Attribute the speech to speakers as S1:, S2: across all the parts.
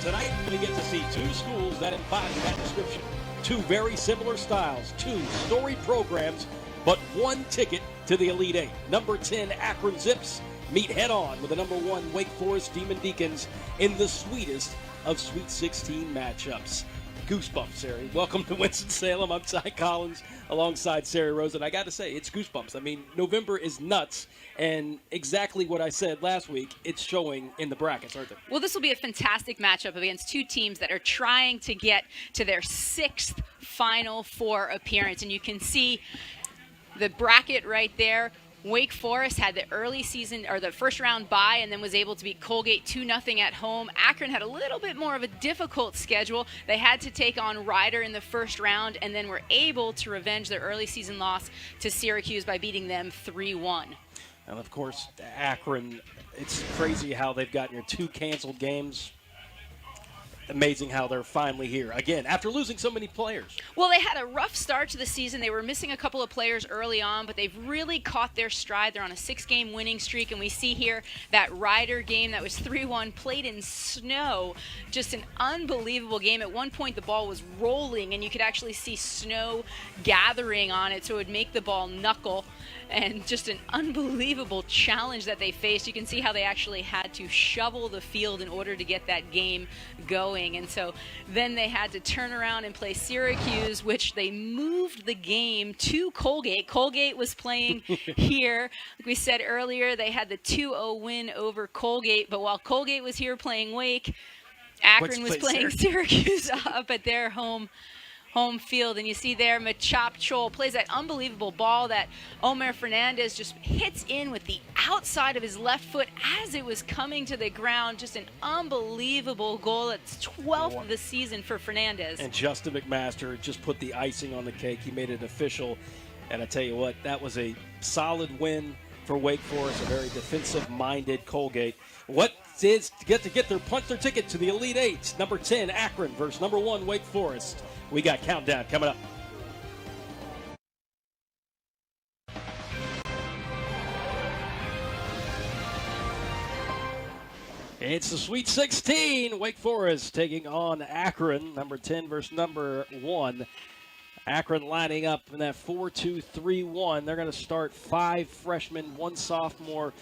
S1: Tonight, we get to see two schools that embody that description. Two very similar styles, two storied programs, but one ticket to the Elite Eight. Number 10, Akron Zips meet head-on with the number 1 Wake Forest Demon Deacons in the sweetest of Sweet 16 matchups. Goosebumps, Sari. Welcome to Winston-Salem. I'm Ty Collins alongside Sari Rose, and I got to say, it's goosebumps. I mean, November is nuts, and exactly what I said last week, it's showing in the brackets, aren't they?
S2: Well, this will be a fantastic matchup against two teams that are trying to get to their 6th Final Four appearance, and you can see the bracket right there. Wake Forest had the early season or the first round bye and then was able to beat Colgate 2-0 at home. Akron had a little bit more of a difficult schedule. They had to take on Rider in the first round and then were able to revenge their early season loss to Syracuse by beating them 3-1.
S1: And of course, Akron, it's crazy how they've gotten your 2 canceled games. Amazing how they're finally here again after losing so many players.
S2: Well, they had a rough start to the season. They were missing a couple of players early on, but they've really caught their stride. They're on a 6-game winning streak, and we see here that Rider game that was 3-1 played in snow. Just an unbelievable game. At one point, the ball was rolling, and you could actually see snow gathering on it, so it would make the ball knuckle. And just an unbelievable challenge that they faced. You can see how they actually had to shovel the field in order to get that game going. And so then they had to turn around and play Syracuse, which they moved the game to Colgate. Colgate was playing here. Like we said earlier, they had the 2-0 win over Colgate. But while Colgate was here playing Wake, Akron was playing Syracuse up at their home field. And you see there, Machop Chol plays that unbelievable ball that Omer Fernandez just hits in with the outside of his left foot as it was coming to the ground. Just an unbelievable goal. It's 12th of the season for Fernandez.
S1: And Justin McMaster just put the icing on the cake. He made it official. And I tell you what, that was a solid win for Wake Forest, a very defensive-minded Colgate. What is to get their ticket to the Elite Eight? Number 10, Akron versus number 1, Wake Forest. We got countdown coming up. It's the Sweet 16. Wake Forest taking on Akron, number 10 versus number 1. Akron lining up in that 4-2-3-1. They're going to start 5 freshmen, 1 sophomore.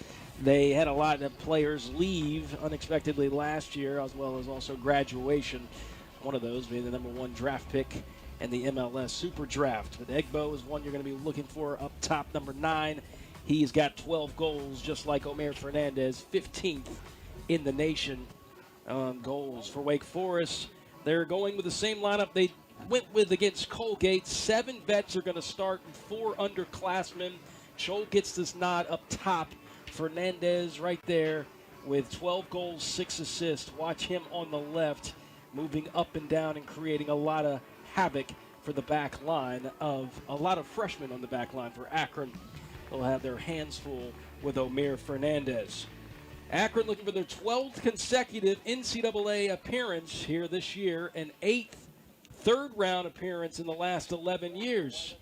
S1: They had a lot of players leave unexpectedly last year, as well as also graduation. One of those being the number 1 draft pick and the MLS Super Draft. But Egbo is one you're going to be looking for up top, number 9. He's got 12 goals, just like Omer Fernandez, 15th in the nation on goals for Wake Forest. They're going with the same lineup they went with against Colgate. 7 vets are going to start and 4 underclassmen. Chol gets this nod up top. Fernandez right there with 12 goals, 6 assists. Watch him on the left, moving up and down and creating a lot of havoc for the back line of a lot of freshmen on the back line for Akron. They'll have their hands full with Omer Fernandez. Akron looking for their 12th consecutive NCAA appearance here this year, an 8th third-round appearance in the last 11 years.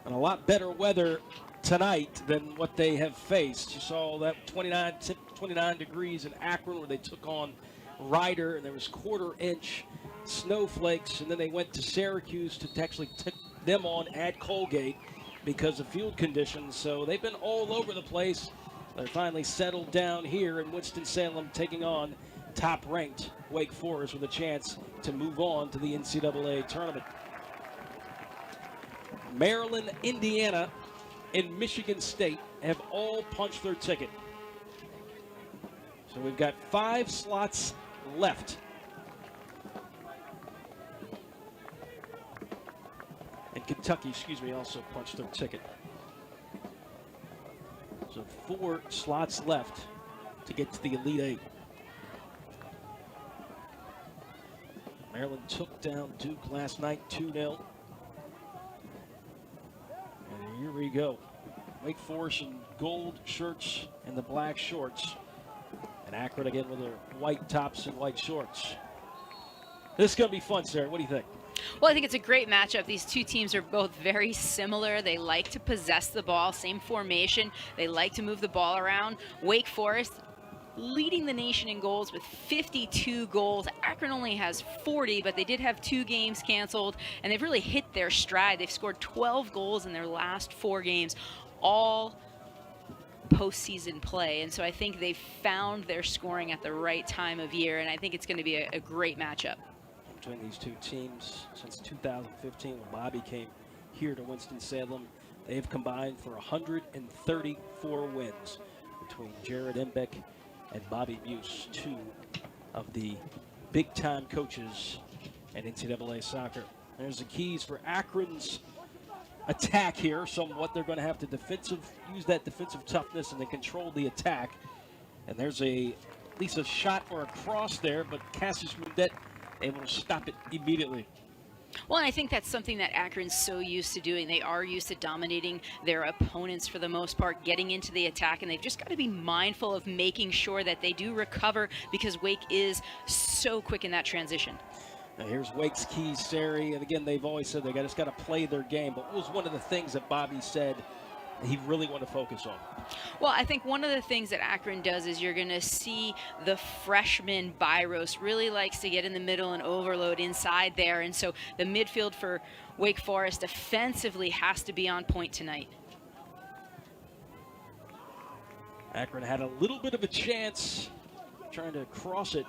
S1: And a lot better weather tonight than what they have faced. You saw that 29 degrees in Akron where they took on Rider, and there was quarter-inch snowflakes, and then they went to Syracuse to actually take them on at Colgate because of field conditions. So they've been all over the place. They're finally settled down here in Winston-Salem, taking on top-ranked Wake Forest with a chance to move on to the NCAA tournament. Maryland, Indiana, and Michigan State have all punched their ticket. So we've got 5 slots left. And Kentucky, also punched their ticket. So 4 slots left to get to the Elite Eight. Maryland took down Duke last night 2-0. And here we go. Wake Forest in gold shirts and the black shorts. And Akron again with their white tops and white shorts. This is going to be fun, Sarah. What do you think?
S2: Well, I think it's a great matchup. These two teams are both very similar. They like to possess the ball, same formation. They like to move the ball around. Wake Forest leading the nation in goals with 52 goals. Akron only has 40, but they did have 2 games canceled, and they've really hit their stride. They've scored 12 goals in their last 4 games, all postseason play, and so I think they've found their scoring at the right time of year, and I think it's going to be a great matchup
S1: between these two teams. Since 2015, when Bobby came here to Winston-Salem, they have combined for 134 wins between Jared Embeck and Bobby Buse, 2 of the big-time coaches in NCAA soccer. There's the keys for Akron's attack here. Somewhat, they're going to have to use that defensive toughness and then control the attack. And there's at least a shot or a cross there, but Cassius Mundet able to stop it immediately.
S2: Well, and I think that's something that Akron's so used to doing. They are used to dominating their opponents for the most part, getting into the attack, and they've just got to be mindful of making sure that they do recover, because Wake is so quick in that transition.
S1: Now here's Wake's keys, Sari, and again, they've always said they just got to play their game, but what was one of the things that Bobby said he really wanted to focus on?
S2: Well, I think one of the things that Akron does is you're going to see the freshman Byros really likes to get in the middle and overload inside there, and so the midfield for Wake Forest offensively has to be on point tonight.
S1: Akron had a little bit of a chance trying to cross it.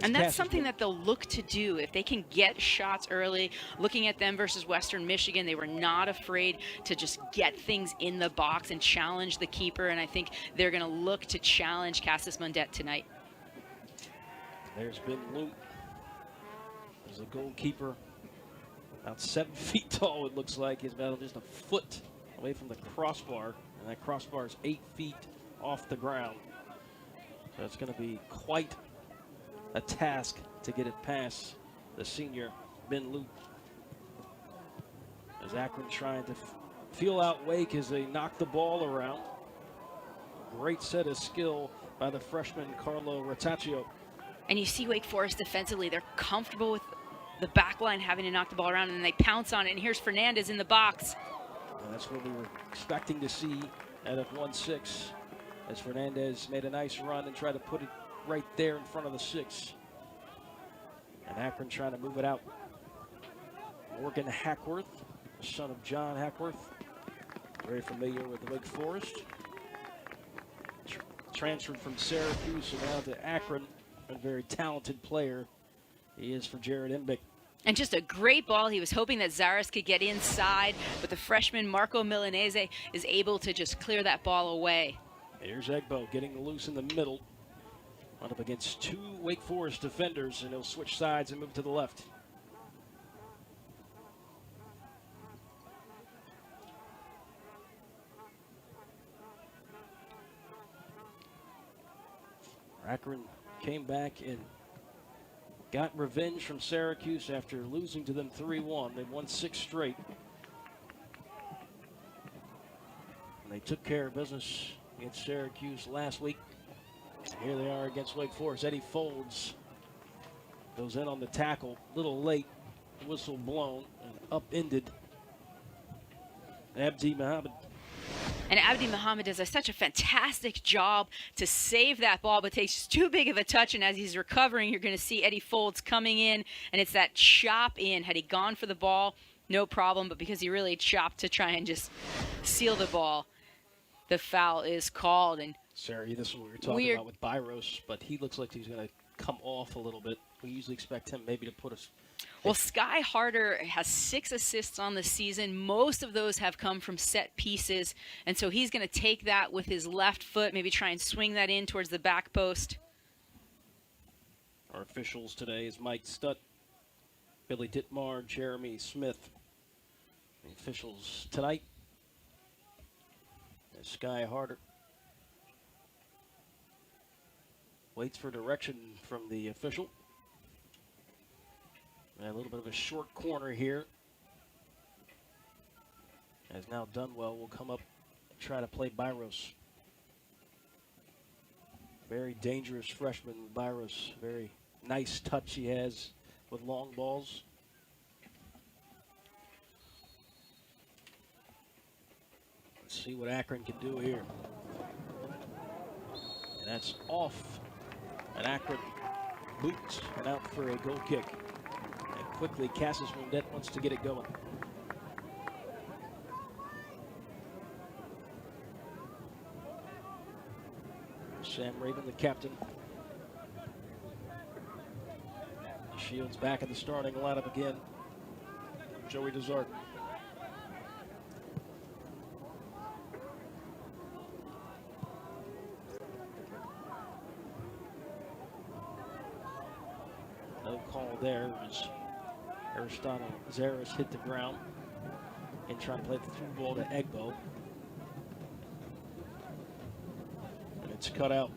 S2: And that's something that they'll look to do if they can get shots early. Looking at them versus Western Michigan, they were not afraid to just get things in the box and challenge the keeper, and I think they're going to look to challenge Cassius Mundet tonight.
S1: There's Ben Luke. There's a goalkeeper, about 7 feet tall, it looks like. He's about just a foot away from the crossbar, and that crossbar is 8 feet off the ground. So it's going to be quite a task to get it past the senior Ben Luke. As Akron trying to feel out Wake as they knock the ball around. Great set of skill by the freshman Carlo Rotaccio.
S2: And you see Wake Forest defensively, they're comfortable with the back line having to knock the ball around, and they pounce on it, and here's Fernandez in the box.
S1: And that's what we were expecting to see out of 1-6, as Fernandez made a nice run and tried to put it right there in front of the 6. And Akron trying to move it out. Morgan Hackworth, son of John Hackworth, very familiar with Wake Forest. Transferred from Syracuse and now to Akron, a very talented player he is for Jared Embick.
S2: And just a great ball. He was hoping that Zaris could get inside, but the freshman Marco Milanese is able to just clear that ball away.
S1: Here's Egbo getting loose in the middle. Run up against 2 Wake Forest defenders, and he'll switch sides and move to the left. Akron came back and got revenge from Syracuse after losing to them 3-1. They've won 6 straight. And they took care of business against Syracuse last week. Here they are against Wake Forest. Eddie Folds goes in on the tackle, a little late, whistle blown, and upended Abdi Mohammed.
S2: And Abdi Mohammed does such a fantastic job to save that ball, but takes too big of a touch, and as he's recovering, you're going to see Eddie Folds coming in, and it's that chop in. Had he gone for the ball, no problem, but because he really chopped to try and just seal the ball, the foul is called. And
S1: Sarah, this is what we were talking about with Byros, but he looks like he's going to come off a little bit. We usually expect him maybe to put us.
S2: Well, Sky Harder has 6 assists on the season. Most of those have come from set pieces, and so he's going to take that with his left foot, maybe try and swing that in towards the back post.
S1: Our officials today is Mike Stutt, Billy Dittmar, Jeremy Smith. The officials tonight is Sky Harder. Waits for direction from the official. And a little bit of a short corner here. As now Dunwell will come up and try to play Byros. Very dangerous freshman, Byros. Very nice touch he has with long balls. Let's see what Akron can do here. That's off an Akron boot and out for a goal kick. And quickly, Cassis Mundet wants to get it going. Sam Raven, the captain. Shields back in the starting lineup again. Joey Desart. No call there as Aristotle Zaris hit the ground and trying to play the through ball to Egbo. And it's cut out.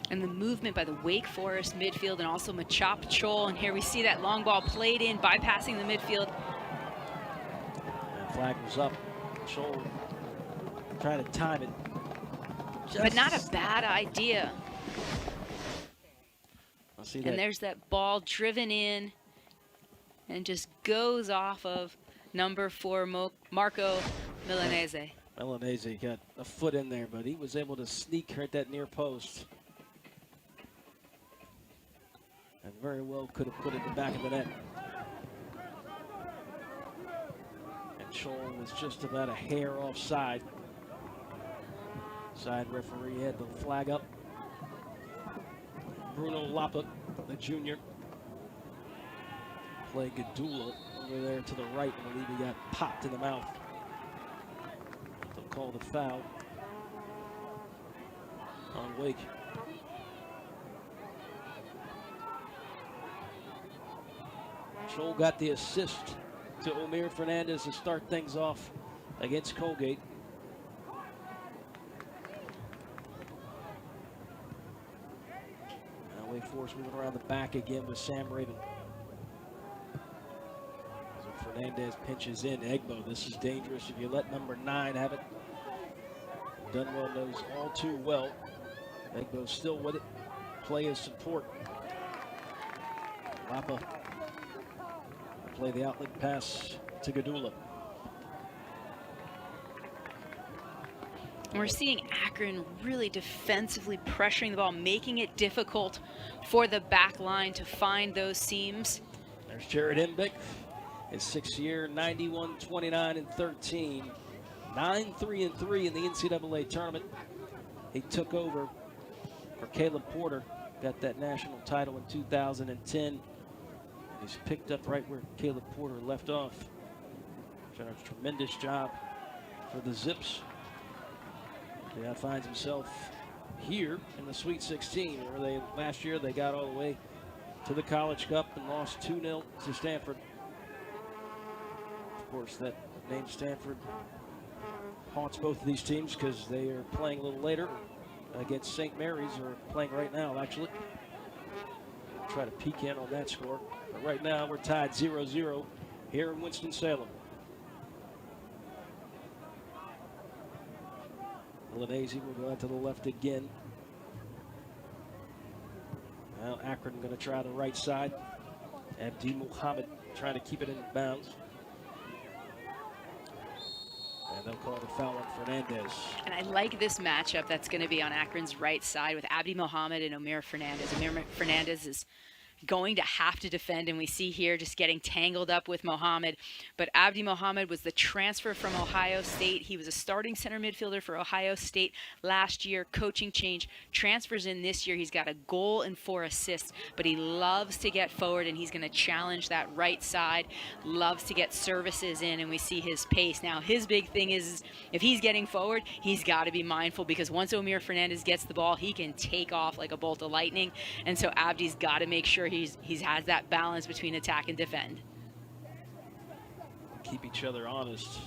S2: And the movement by the Wake Forest midfield and also Machop Chol. And here we see that long ball played in, bypassing the midfield.
S1: And flag was up. Chol trying to time it.
S2: But not a bad idea.
S1: I see
S2: And
S1: that.
S2: there's that ball driven in and just goes off of number 4, Marco Milanese.
S1: Milanese got a foot in there, but he was able to sneak her at that near post. And very well could have put it in the back of the net. And Chol was just about a hair offside. Side referee had the flag up. Bruno Lapa, the junior, played Gadula over there to the right. I believe he got popped in the mouth. They'll call the foul on Wake. Chol got the assist to Omir Fernandez to start things off against Colgate. Now Wake Forest moving around the back again with Sam Raven. So Fernandez pinches in. Egbo, this is dangerous if you let number 9 have it. Dunwell knows all too well. Egbo still with it. Play his support. Lapa play the outlet pass to Gadula.
S2: We're seeing Akron really defensively pressuring the ball, making it difficult for the back line to find those seams.
S1: There's Jared Imbick, his 6th year, 91, 29, and 13. 9-3-3 in the NCAA tournament. He took over for Caleb Porter, got that national title in 2010. He's picked up right where Caleb Porter left off. Done a tremendous job for the Zips. He now finds himself here in the Sweet 16, where last year they got all the way to the College Cup and lost 2-0 to Stanford. Of course, that name Stanford haunts both of these teams because they are playing a little later against St. Mary's, or playing right now, actually. Try to peek in on that score. But right now, we're tied 0-0 here in Winston-Salem. Milanese will go out to the left again. Now Akron going to try the right side. Abdi Muhammad trying to keep it in bounds. And they'll call the foul on Fernandez.
S2: And I like this matchup that's going to be on Akron's right side with Abdi Mohammed and Omir Fernandez. Omir Fernandez is going to have to defend, and we see here just getting tangled up with Mohammed. But Abdi Mohammed was the transfer from Ohio State. He was a starting center midfielder for Ohio State last year. Coaching change, transfers in this year. He's got a goal and 4 assists, but he loves to get forward, and he's going to challenge that right side. Loves to get services in, and we see his pace. Now, his big thing is if he's getting forward, he's got to be mindful, because once Omir Fernandez gets the ball, he can take off like a bolt of lightning. And so Abdi's got to make sure he has that balance between attack and defend.
S1: Keep each other honest.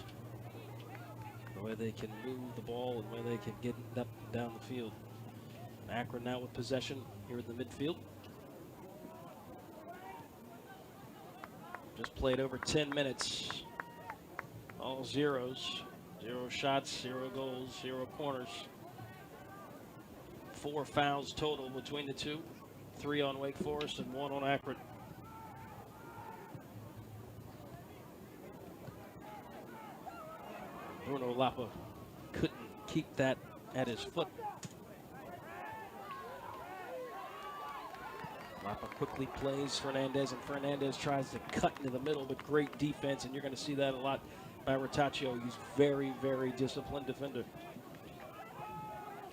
S1: The way they can move the ball and where they can get it up and down the field. Akron now with possession here in the midfield. Just played over 10 minutes. All zeros. 0 shots, 0 goals, 0 corners. 4 fouls total between the two. 3 on Wake Forest and 1 on Akron. Bruno Lapa couldn't keep that at his foot. Lapa quickly plays Fernandez, and Fernandez tries to cut into the middle, but great defense, and you're going to see that a lot by Rotaccio. He's very, very disciplined defender.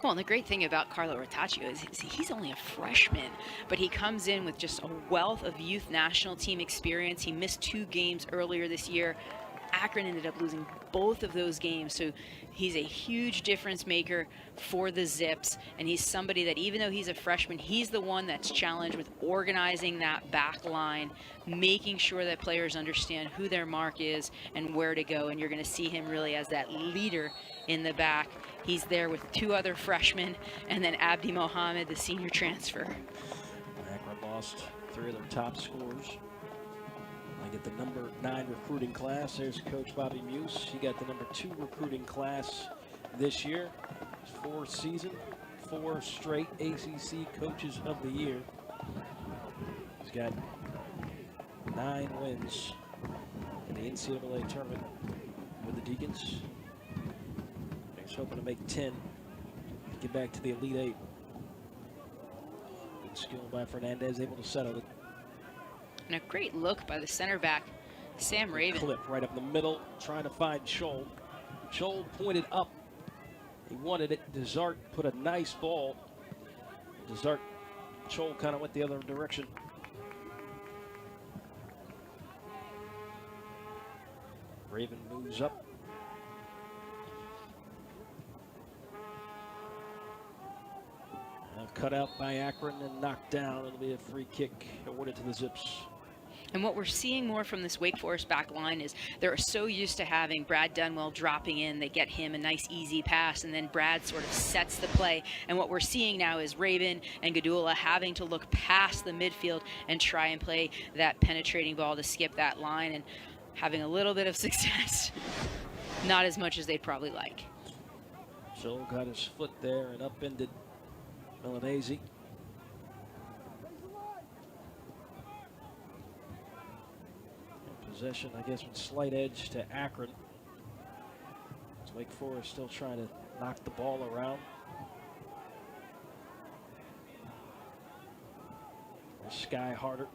S2: Well, and the great thing about Carlo Rotaccio is he's only a freshman, but he comes in with just a wealth of youth national team experience. He missed 2 games earlier this year. Akron ended up losing both of those games, so he's a huge difference maker for the Zips, and he's somebody that, even though he's a freshman, he's the one that's challenged with organizing that back line, making sure that players understand who their mark is and where to go, and you're going to see him really as that leader in the back. He's there with 2 other freshmen, and then Abdi Mohammed, the senior transfer.
S1: Akron lost 3 of their top scorers. I get the number 9 recruiting class. There's Coach Bobby Muse. He got the number 2 recruiting class this year. 4th season, 4 straight ACC Coaches of the Year. He's got 9 wins in the NCAA tournament with the Deacons. He's hoping to make 10, get back to the Elite 8. Good skill by Fernandez, able to settle it.
S2: And a great look by the center back, Sam Raven.
S1: Clip right up the middle, trying to find Scholl. Scholl pointed up. He wanted it. Desart put a nice ball. Scholl kind of went the other direction. Raven moves up. Cut out by Akron and knocked down. It'll be a free kick awarded to the Zips.
S2: And what we're seeing more from this Wake Forest back line is they're so used to having Brad Dunwell dropping in. They get him a nice easy pass, and then Brad sort of sets the play. And what we're seeing now is Raven and Gadula having to look past the midfield and try and play that penetrating ball to skip that line, and having a little bit of success. Not as much as they'd probably like.
S1: Joel got his foot there and upended Milanese. Possession, I guess, with slight edge to Akron. Wake Forest still trying to knock the ball around. Sky Harder.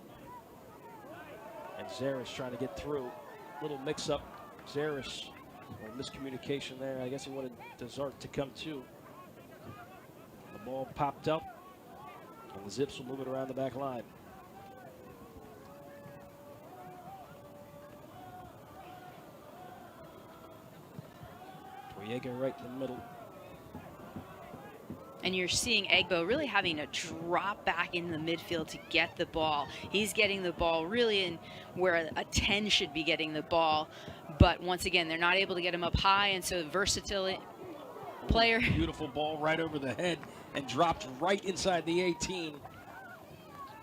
S1: And Zaris trying to get through. Little mix-up. Zaris, or miscommunication there. I guess he wanted Desart to come too. The ball popped up, and the Zips will move it around the back line. Toriega right in the middle.
S2: And you're seeing Egbo really having to drop back in the midfield to get the ball. He's getting the ball really in where a 10 should be getting the ball. But once again, they're not able to get him up high, and so versatility player.
S1: Beautiful ball right over the head and dropped right inside the 18.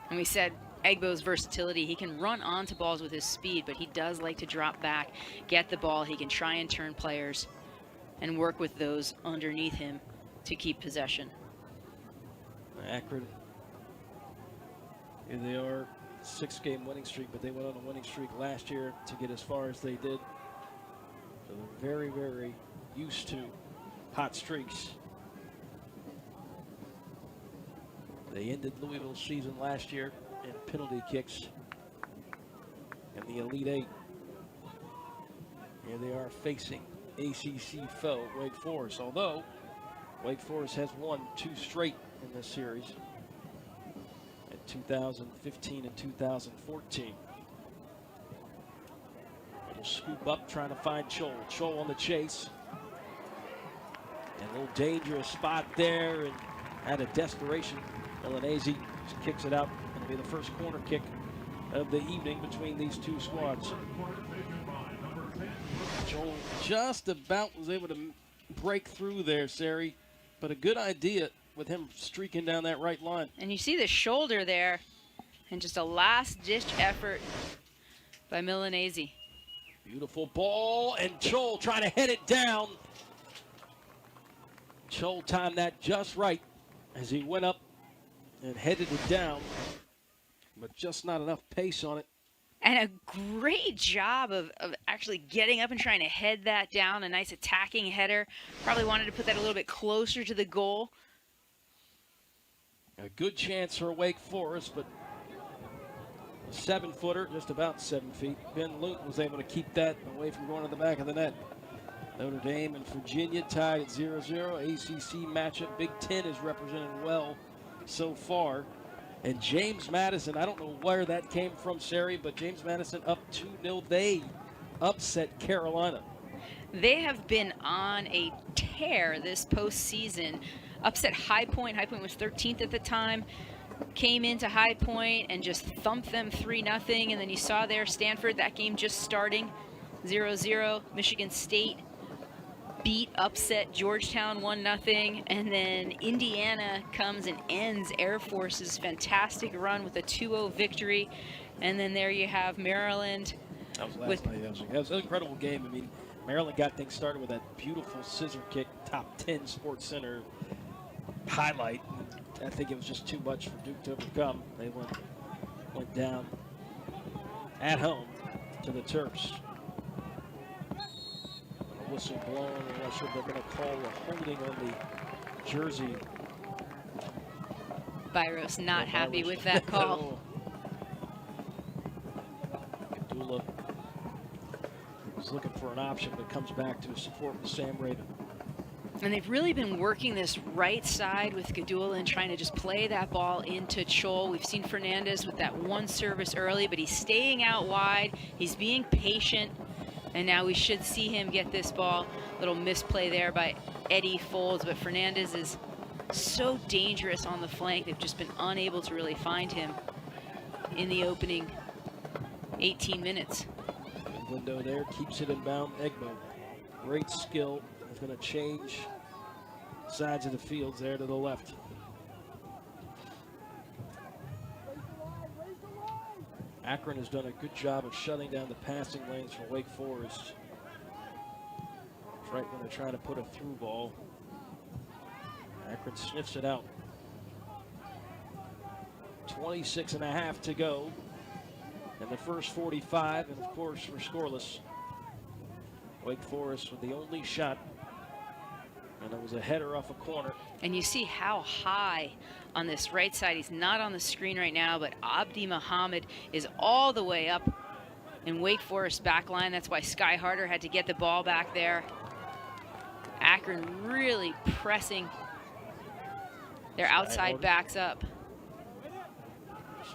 S2: And we said Egbo's versatility. He can run onto balls with his speed, but he does like to drop back, get the ball. He can try and turn players and work with those underneath him to keep possession.
S1: Akron, here they are, 6-game winning streak, but they went on a winning streak last year to get as far as they did. So they're very, very used to hot streaks. They ended Louisville's season last year in penalty kicks in the Elite 8. Here they are facing ACC foe Wake Forest, although Wake Forest has won 2 straight in this series in 2015 and 2014. Little scoop up, trying to find Chol. Chol on the chase. And a little dangerous spot there, and out of desperation, Milanese kicks it out. It'll be the first corner kick of the evening between these two squads. Joel just about was able to break through there, Sari, but a good idea with him streaking down that right line.
S2: And you see the shoulder there, and just a last-ditch effort by Milanese.
S1: Beautiful ball, and Chol trying to head it down. Chol timed that just right as he went up and headed it down, but just not enough pace on it
S2: And a great job of actually getting up and trying to head that down. A nice attacking header. Probably wanted to put that a little bit closer to the goal.
S1: A good chance for Wake Forest, but a 7-footer, just about 7 feet. Ben Luton was able to keep that away from going to the back of the net. Notre Dame and Virginia tied at 0-0. ACC matchup. Big Ten is represented well so far. And James Madison, I don't know where that came from, Sari, but James Madison up 2-0. They upset Carolina.
S2: They have been on a tear this postseason. Upset High Point. High Point was 13th at the time. Came into High Point and just thumped them 3-0. And then you saw there Stanford, that game just starting, 0-0. Michigan State upset Georgetown 1-0. And then Indiana comes and ends Air Force's fantastic run with a 2-0 victory. And then there you have Maryland.
S1: That was last night. That was an incredible game. I mean, Maryland got things started with that beautiful scissor kick, top 10 Sports Center highlight. I think it was just too much for Duke to overcome. They went down at home to the Terps. A whistle blown. I'm not sure if they're going to call a holding on the jersey.
S2: Byros not happy with that call.
S1: Gadula was looking for an option, but comes back to support with Sam Raven.
S2: And they've really been working this right side with Gadula and trying to just play that ball into Chol. We've seen Fernandez with that one service early, but he's staying out wide. He's being patient. And now we should see him get this ball. Little misplay there by Eddie Folds, but Fernandez is so dangerous on the flank. They've just been unable to really find him in the opening 18 minutes.
S1: Good window there, keeps it inbound. Egbo, great skill. Is going to change sides of the fields there to the left. Akron has done a good job of shutting down the passing lanes for Wake Forest. It's right when they're trying to put a through ball. Akron sniffs it out. 26.5 to go in the first 45, and of course we're scoreless. Wake Forest with the only shot, and it was a header off a corner.
S2: And you see how high on this right side. He's not on the screen right now, but Abdi Muhammad is all the way up in Wake Forest back line. That's why Sky Harder had to get the ball back there. Akron really pressing their outside backs up.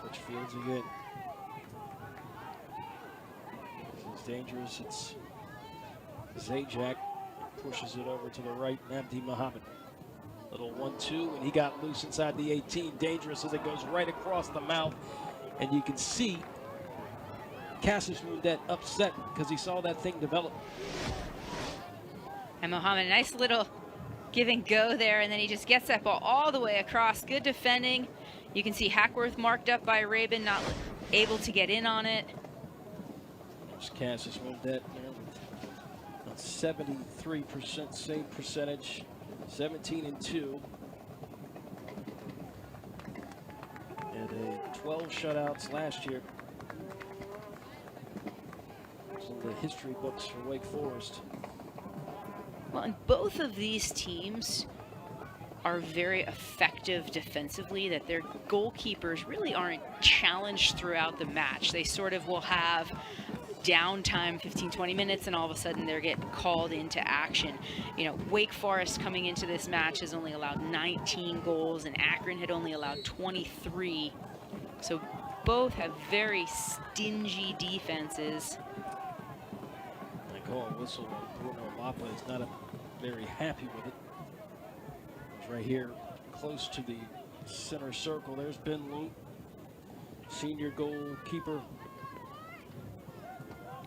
S1: Switch fields again. This is dangerous. It's Zajac pushes it over to the right. Abdi Muhammad. Little 1-2, and he got loose inside the 18. Dangerous as it goes right across the mouth. And you can see Cassius Mundet upset because he saw that thing develop.
S2: And Muhammad, nice little give and go there, and then he just gets that ball all the way across. Good defending. You can see Hackworth marked up by Rabin, not able to get in on it.
S1: There's Cassius Mundet there with a 73% save percentage, 17-2. And 12 shutouts last year. It's in the history books for Wake Forest.
S2: Well, and both of these teams are very effective defensively, that their goalkeepers really aren't challenged throughout the match. They sort of will have downtime 15-20 minutes, and all of a sudden they're getting called into action. You know, Wake Forest coming into this match has only allowed 19 goals, and Akron had only allowed 23. So both have very stingy defenses.
S1: I call a whistle. Bruno Mapa is not very happy with it. He's right here close to the center circle. There's Ben Luke, senior goalkeeper.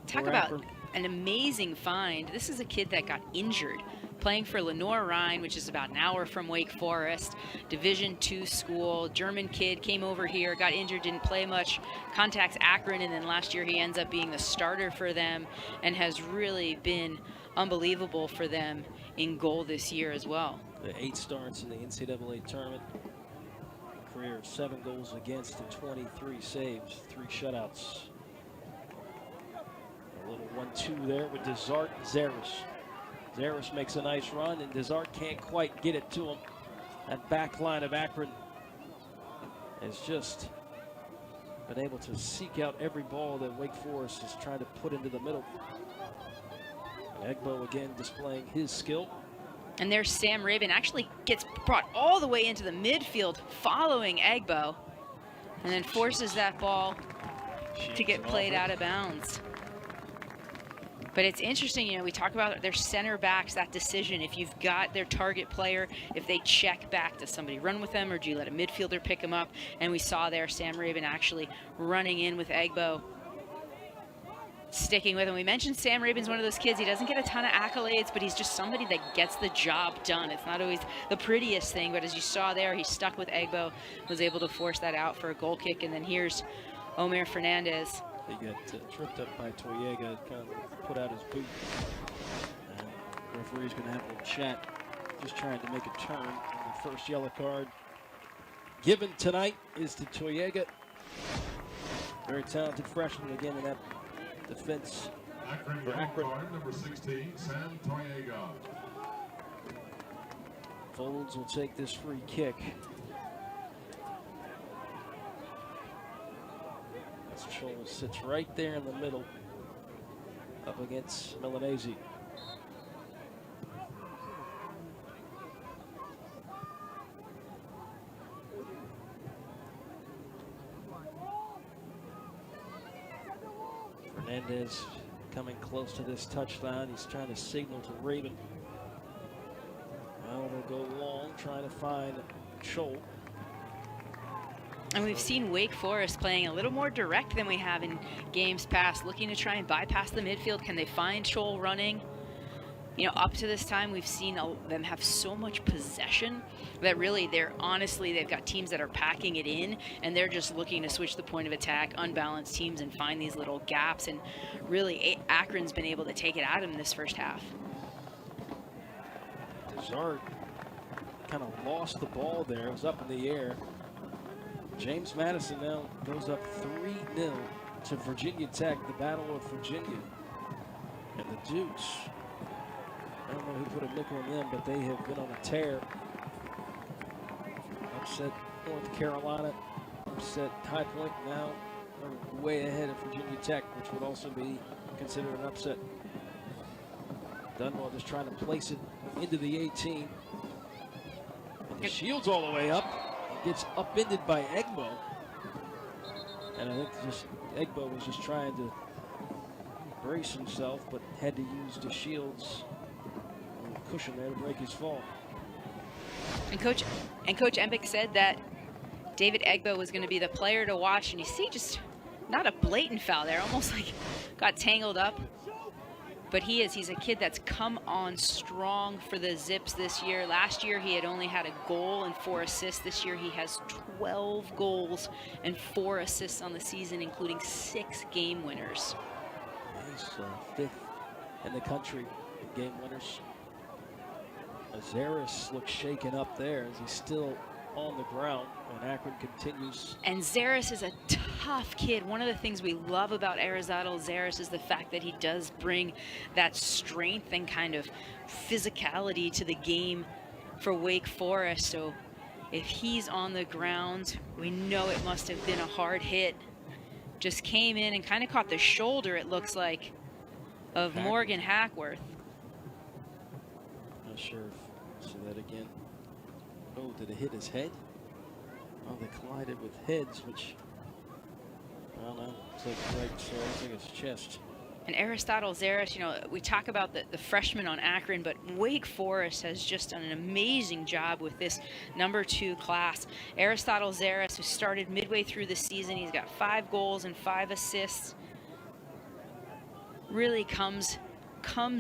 S2: Talk about an amazing find. This is a kid that got injured playing for Lenore Rhine, which is about an hour from Wake Forest. Division II school, German kid, came over here, got injured, didn't play much, contacts Akron, and then last year he ends up being the starter for them and has really been unbelievable for them in goal this year as well.
S1: The 8 starts in the NCAA tournament. Career of 7 goals against and 23 saves, 3 shutouts. little 1-2 there with Desart and Zaris. Zaris makes a nice run, and Desart can't quite get it to him. That back line of Akron has just been able to seek out every ball that Wake Forest is trying to put into the middle. And Egbo again displaying his skill.
S2: And there's Sam Rabin, actually gets brought all the way into the midfield following Egbo, and then forces that ball to get played out of bounds. But it's interesting, you know, we talk about their center backs, that decision. If you've got their target player, if they check back, does somebody run with them, or do you let a midfielder pick them up? And we saw there Sam Rabin actually running in with Egbo, sticking with him. We mentioned Sam Rabin's one of those kids. He doesn't get a ton of accolades, but he's just somebody that gets the job done. It's not always the prettiest thing, but as you saw there, he stuck with Egbo, was able to force that out for a goal kick. And then here's Omer Fernandez.
S1: He got tripped up by Toyega, kind of put out his boot. And the referee's going to have a little chat, just trying to make a turn. And the first yellow card given tonight is to Toyega. Very talented freshman again in that defense for Akron.
S3: Number 16, Sam Toyega.
S1: Folds will take this free kick. Scholl sits right there in the middle up against Milanese. Fernandez coming close to this touchline. He's trying to signal to Rabin. Well, they'll go long, trying to find Scholl.
S2: And we've seen Wake Forest playing a little more direct than we have in games past, looking to try and bypass the midfield. Can they find Scholl running? You know, up to this time, we've seen them have so much possession that really they've got teams that are packing it in, and they're just looking to switch the point of attack, unbalanced teams, and find these little gaps. And really, Akron's been able to take it out of them this first half.
S1: Desart kind of lost the ball there. It was up in the air. James Madison now goes up 3-0 to Virginia Tech, the Battle of Virginia. And the Dukes, I don't know who put a nickel in them, but they have been on a tear. Upset North Carolina, upset High Point. Now they're way ahead of Virginia Tech, which would also be considered an upset. Dunwell just trying to place it into the 18. And the Shields all the way up. Gets upended by Egbo. And I think just Egbo was just trying to brace himself, but had to use the Shields cushion there to break his fall.
S2: And Coach Embick said that David Egbo was going to be the player to watch, and you see just not a blatant foul there, almost like got tangled up. But he's a kid that's come on strong for the Zips this year. Last year, he had only had a goal and 4 assists. This year, he has 12 goals and 4 assists on the season, including 6 game winners.
S1: He's 5th in the country in game winners. Zaris looks shaken up there as he's still on the ground when Akron continues.
S2: And Zaris is a tough kid. One of the things we love about Aristotle Zaris is the fact that he does bring that strength and kind of physicality to the game for Wake Forest. So if he's on the ground, we know it must have been a hard hit. Just came in and kind of caught the shoulder, it looks like, of Morgan Hackworth.
S1: Not sure if see that again. Oh, did it hit his head? Oh, they collided with heads, which, I don't know, it's like right, so I think it's chest.
S2: And Aristotle Zaris, you know, we talk about the freshmen on Akron, but Wake Forest has just done an amazing job with this #2 class. Aristotle Zaris, who started midway through the season, he's got 5 goals and 5 assists. Really comes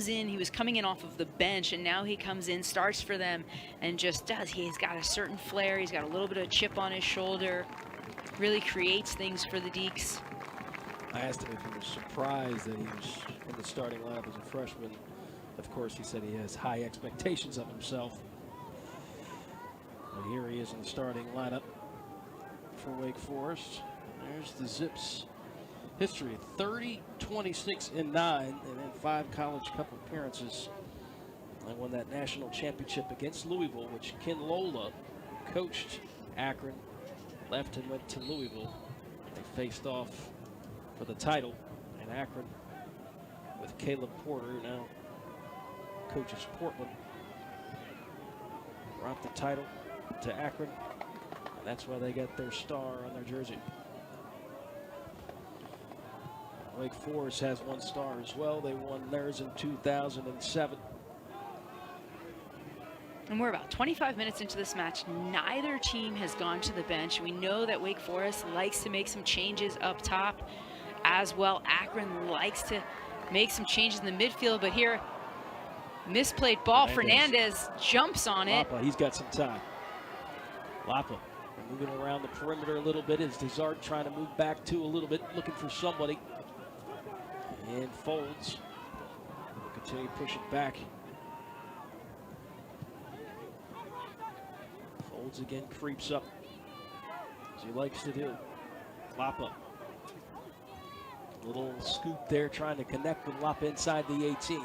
S2: in, he was coming in off of the bench, and now he comes in, starts for them, and just does. He's got a certain flair, he's got a little bit of chip on his shoulder, really creates things for the Deeks.
S1: I asked him if he was surprised that he was in the starting lineup as a freshman. Of course, he said he has high expectations of himself. But here he is in the starting lineup for Wake Forest. There's the Zips history, 30, 26, and 9, and then 5 College Cup appearances. And won that national championship against Louisville, which Ken Lola coached Akron, left and went to Louisville. They faced off for the title in Akron with Caleb Porter, who now coaches Portland. Brought the title to Akron, and that's why they got their star on their jersey. Wake Forest has 1 star as well. They won theirs in 2007.
S2: And we're about 25 minutes into this match. Neither team has gone to the bench. We know that Wake Forest likes to make some changes up top as well. Akron likes to make some changes in the midfield, but here, misplayed ball. Fernandez jumps on it.
S1: Lapa, he's got some time. Lapa moving around the perimeter a little bit as Desart trying to move back too a little bit, looking for somebody. And folds. Continue to push it back. Folds again, creeps up, as he likes to do. Lapa. Little scoop there, trying to connect with Lapa inside the 18.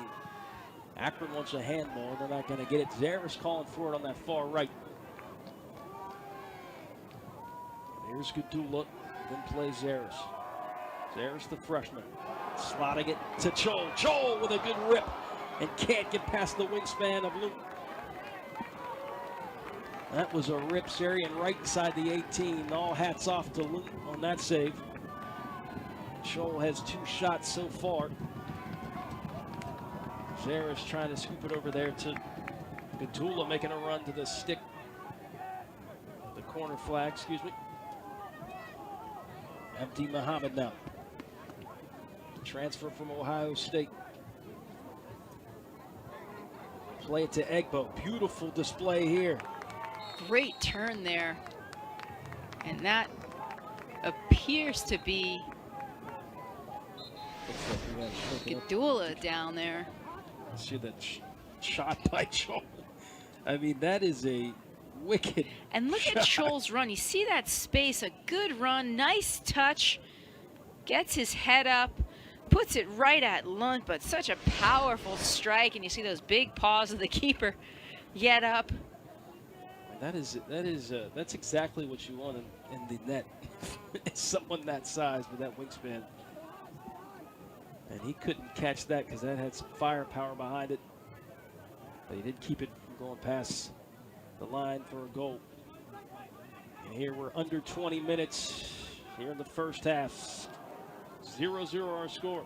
S1: Akron wants a handball. They're not going to get it. Zaris calling for it on that far right. Here's Gadula, then plays Zaris. Zaris, the freshman, slotting it to Chol. Chol with a good rip and can't get past the wingspan of Luke. That was a rip, Sarian, right inside the 18. All hats off to Luke on that save. Chol has 2 shots so far. Zaris trying to scoop it over there to Gadula, making a run to the stick. The corner flag, excuse me. Abdi Muhammad now. Transfer from Ohio State. Play it to Egbo. Beautiful display here.
S2: Great turn there. And that appears to be Gadula down there.
S1: See that shot by Chol. I mean, that is a wicked
S2: And look
S1: shot.
S2: at Chol's run. You see that space, a good run, nice touch. Gets his head up, puts it right at Lund, but such a powerful strike. And you see those big paws of the keeper get up.
S1: That's exactly what you want in the net. Someone that size with that wingspan. And he couldn't catch that because that had some firepower behind it. But he did keep it from going past the line for a goal. And here we're under 20 minutes here in the first half. 0-0 our score.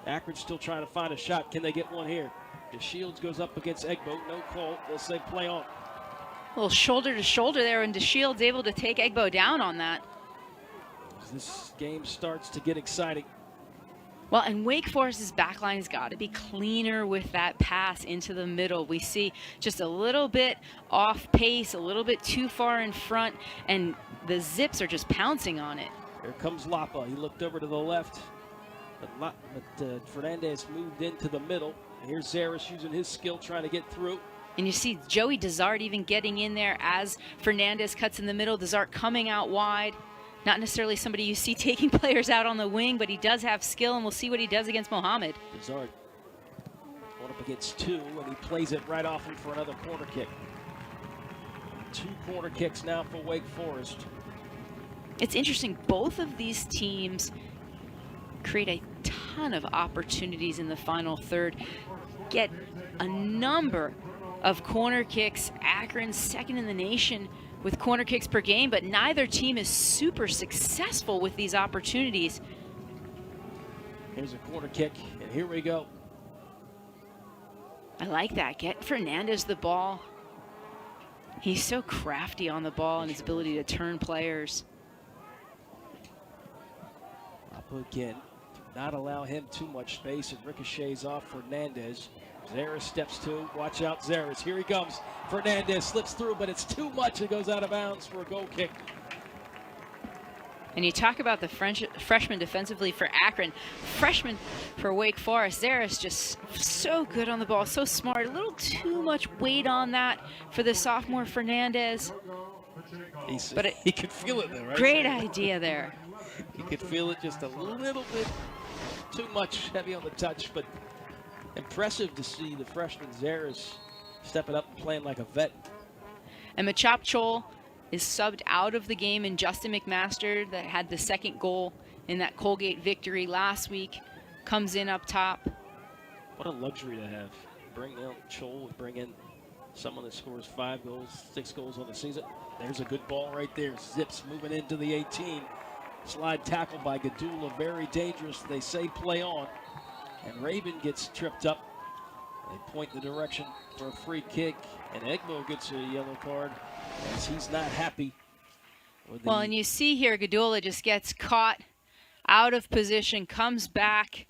S1: Akron still trying to find a shot. Can they get one here? DeShields goes up against Egbo. No call. They'll say play on.
S2: A little shoulder to shoulder there, and DeShields able to take Egbo down on that.
S1: As this game starts to get exciting.
S2: Well, and Wake Forest's backline has got to be cleaner with that pass into the middle. We see just a little bit off pace, a little bit too far in front, and the Zips are just pouncing on it.
S1: Here comes Lapa. He looked over to the left, but Fernandez moved into the middle. Here's Zaris using his skill, trying to get through.
S2: And you see Joey Desart even getting in there as Fernandez cuts in the middle. Desart coming out wide. Not necessarily somebody you see taking players out on the wing, but he does have skill, and we'll see what he does against Mohammed.
S1: Desart going up against 2, and he plays it right off him for another corner kick. 2 corner kicks now for Wake Forest.
S2: It's interesting, both of these teams create a ton of opportunities in the final third, get a number of corner kicks. Akron second in the nation with corner kicks per game, but neither team is super successful with these opportunities.
S1: Here's a corner kick, and here we go.
S2: I like that. Get Fernandez the ball. He's so crafty on the ball and his ability to turn players.
S1: Lapa again, not allow him too much space, and ricochets off Fernandez. Zaris steps to, watch out Zaris, here he comes. Fernandez slips through, but it's too much. It goes out of bounds for a goal kick.
S2: And you talk about the freshman defensively for Akron, freshman for Wake Forest. Zaris just so good on the ball, so smart. A little too much weight on that for the sophomore Fernandez.
S1: But he could feel it there, right?
S2: Great idea there.
S1: You could feel it just a little bit too much heavy on the touch, but impressive to see the freshman Zaris stepping up and playing like a vet.
S2: And Machop Chol is subbed out of the game, and Justin McMaster, that had the second goal in that Colgate victory last week, comes in up top.
S1: What a luxury to have. Bring in Chol, bring in someone that scores 5 goals, 6 goals on the season. There's a good ball right there. Zips moving into the 18. Slide tackle by Gadula, very dangerous. They say play on. And Raven gets tripped up. They point the direction for a free kick, and Egbo gets a yellow card as he's not happy.
S2: Well, and you see here, Gadula just gets caught out of position, comes back,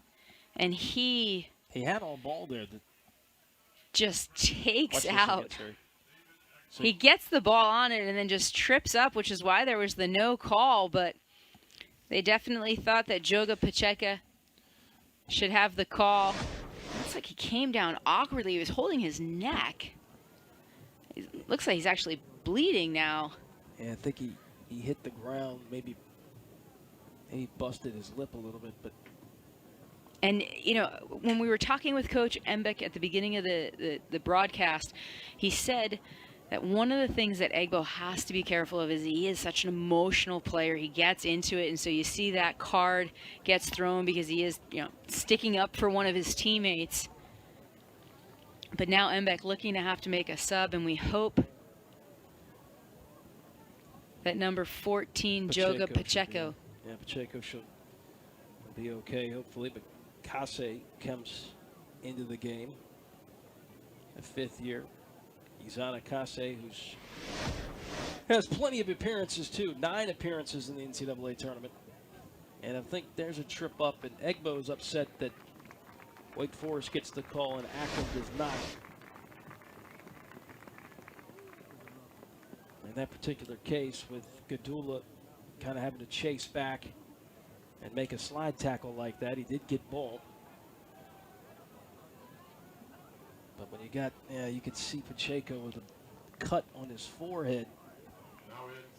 S2: and he
S1: had all ball there.
S2: Just takes out.
S1: So
S2: he gets the ball on it and then just trips up, which is why there was the no call, but they definitely thought that Joga Pacheca should have the call. Looks like he came down awkwardly. He was holding his neck. It looks like he's actually bleeding now.
S1: Yeah, I think he hit the ground. Maybe he busted his lip a little bit. But
S2: and, you know, when we were talking with Coach Embeck at the beginning of the broadcast, he said that one of the things that Egbo has to be careful of is he is such an emotional player. He gets into it, and so you see that card gets thrown because he is, you know, sticking up for one of his teammates. But now Embeck looking to have to make a sub, and we hope that number 14, Joga Pacheco.
S1: Yeah, Pacheco should be okay, hopefully. But Kase comes into the game, a 5th year. Izana Kase, who has plenty of appearances, too. 9 appearances in the NCAA tournament. And I think there's a trip up, and Egbo's upset that Wake Forest gets the call and Akron does not. In that particular case, with Gadula kind of having to chase back and make a slide tackle like that, he did get ball. But when you got, you could see Pacheco with a cut on his forehead.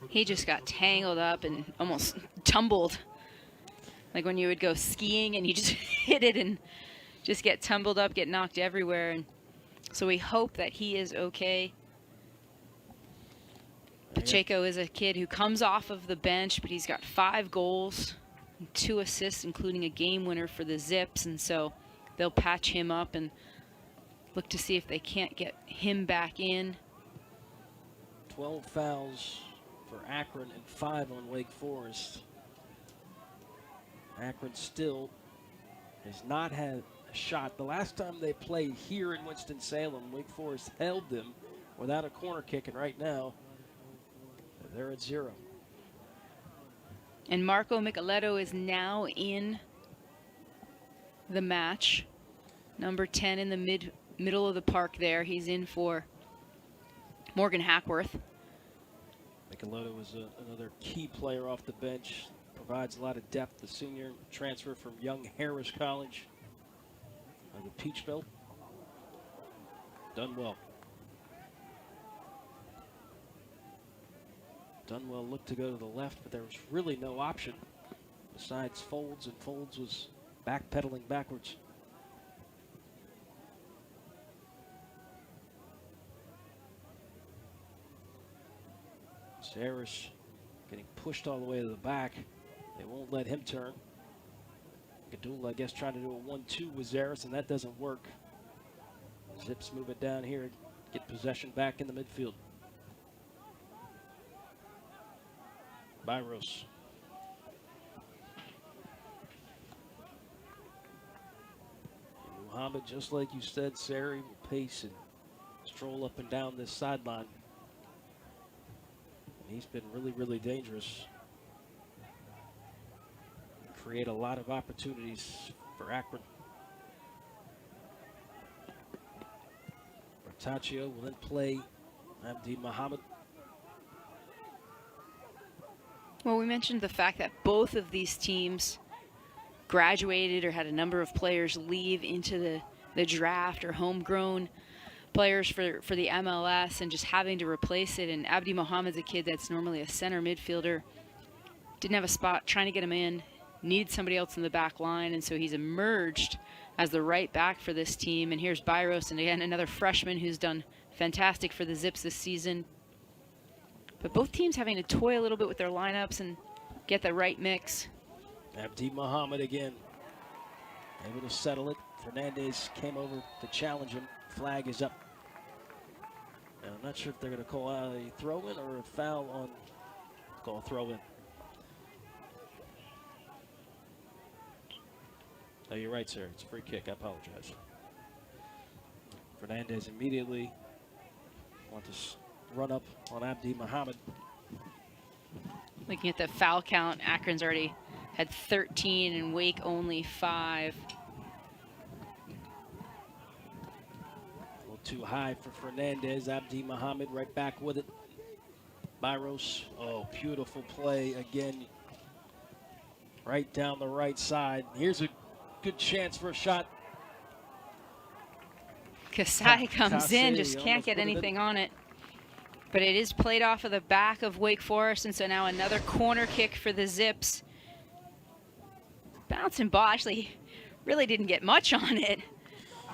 S2: He just got tangled up and almost tumbled. Like when you would go skiing and you just hit it and just get tumbled up, get knocked everywhere. And so we hope that he is okay. Pacheco is a kid who comes off of the bench, but he's got 5 goals, and 2 assists, including a game winner for the Zips. And so they'll patch him up and look to see if they can't get him back in.
S1: 12 fouls for Akron and 5 on Wake Forest. Akron still has not had a shot. The last time they played here in Winston-Salem, Wake Forest held them without a corner kick, and right now they're at 0.
S2: And Marco Micheletto is now in the match. Number 10 in the middle of the park there. He's in for Morgan Hackworth.
S1: Micheletto is another key player off the bench. Provides a lot of depth. The senior transfer from Young Harris College of the Peach Belt. Dunwell. Dunwell looked to go to the left, but there was really no option besides Folds, and Folds was backpedaling backwards. Harris getting pushed all the way to the back. They won't let him turn. Gadula, I guess, trying to do a 1-2 with Zaris, and that doesn't work. Zips move it down here, get possession back in the midfield. Byros. Muhammad, just like you said, Sari will pace and stroll up and down this sideline. He's been really, really dangerous. Create a lot of opportunities for Akron. Bertaccio will then play Abdi Muhammad.
S2: Well, we mentioned the fact that both of these teams graduated or had a number of players leave into the draft or homegrown players for the MLS and just having to replace it. And Abdi Mohamed's a kid that's normally a center midfielder didn't have a spot, trying to get him in, needed somebody else in the back line, and so he's emerged as the right back for this team. And here's Byros, and again, another freshman who's done fantastic for the Zips this season. But both teams having to toy a little bit with their lineups and get the right mix.
S1: Abdi Muhammad again, able to settle it. Fernandez came over to challenge him. Flag is up. And I'm not sure if they're going to call out a throw-in or a foul on call throw-in. Oh, you're right, sir. It's a free kick. I apologize. Fernandez immediately wants to run up on Abdi Muhammad.
S2: Looking at the foul count, Akron's already had 13 and Wake only 5.
S1: A little too high for Fernandez. Abdi Muhammad right back with it. Byros, oh, beautiful play again. Right down the right side. Here's a good chance for a shot.
S2: Kasai comes
S1: Kasai
S2: in, just can't get anything on it. But it is played off of the back of Wake Forest, and so now another corner kick for the Zips. Bouncing ball, actually really didn't get much on it.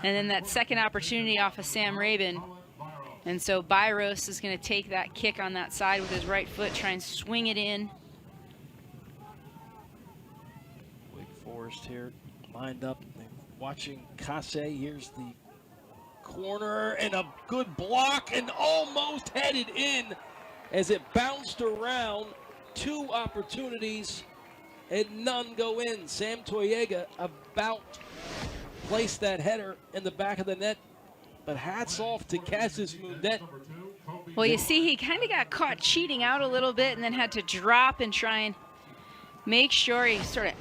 S2: And then that second opportunity off of Sam Rabin. And so Byros is going to take that kick on that side with his right foot, try and swing it in.
S1: Wake Forest here lined up. They're watching Kasai. Here's the corner and a good block and almost headed in as it bounced around. 2 opportunities and none go in. Sam Toyega about placed that header in the back of the net, but hats off to Cassius Mundet.
S2: Well, you see, he kind of got caught cheating out a little bit and then had to drop and try and make sure he sort of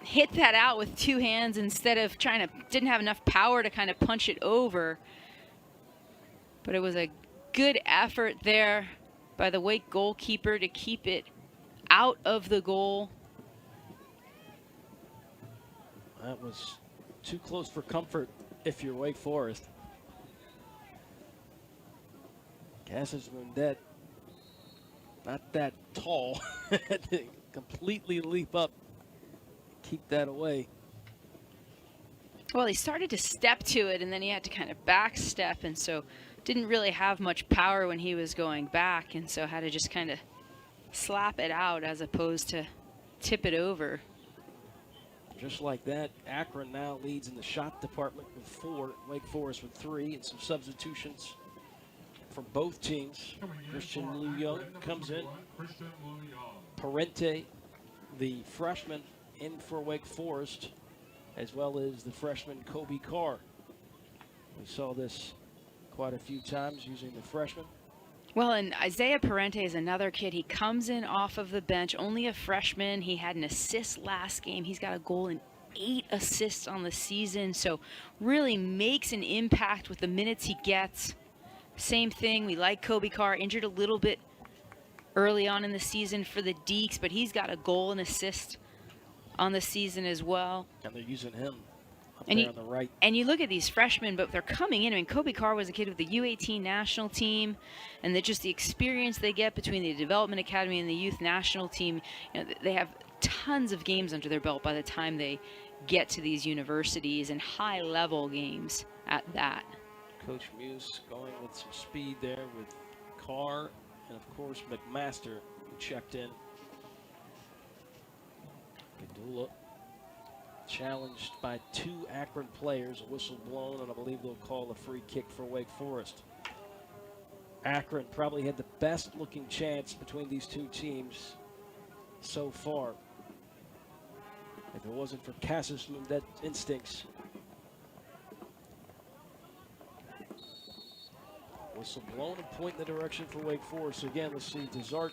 S2: hit that out with 2 hands instead of didn't have enough power to kind of punch it over. But it was a good effort there by the Wake goalkeeper to keep it out of the goal.
S1: That was too close for comfort if you're Wake Forest. Cassius Mundet, not that tall, to completely leap up, keep that away.
S2: Well, he started to step to it, and then he had to kind of back step, and so didn't really have much power when he was going back, and so had to just kind of slap it out as opposed to tip it over.
S1: Just like that, Akron now leads in the shot department with 4, Wake Forest with 3, and some substitutions for both teams. Christian Liu Young comes in. Parente, the freshman, in for Wake Forest, as well as the freshman Kobe Carr. We saw this quite a few times using the freshman.
S2: Well, and Isaiah Parente is another kid. He comes in off of the bench, only a freshman. He had an assist last game. He's got a goal and 8 assists on the season, so really makes an impact with the minutes he gets. Same thing, we like Kobe Carr, injured a little bit early on in the season for the Deeks, but he's got a goal and assist on the season as well.
S1: And they're using him up
S2: And
S1: there on the right.
S2: And you look at these freshmen, but they're coming in. I mean, Kobe Carr was a kid with the U18 national team, and just the experience they get between the development academy and the youth national team. You know, they have tons of games under their belt by the time they get to these universities, and high-level games at that.
S1: Coach Muse going with some speed there with Carr, and of course McMaster, who checked in. Gadula challenged by 2 Akron players, a whistle blown, and I believe they'll call a free kick for Wake Forest. Akron probably had the best looking chance between these 2 teams so far. If it wasn't for Cassius Mundet's instincts. Whistle blown and point in the direction for Wake Forest. So again, let's see, Desart.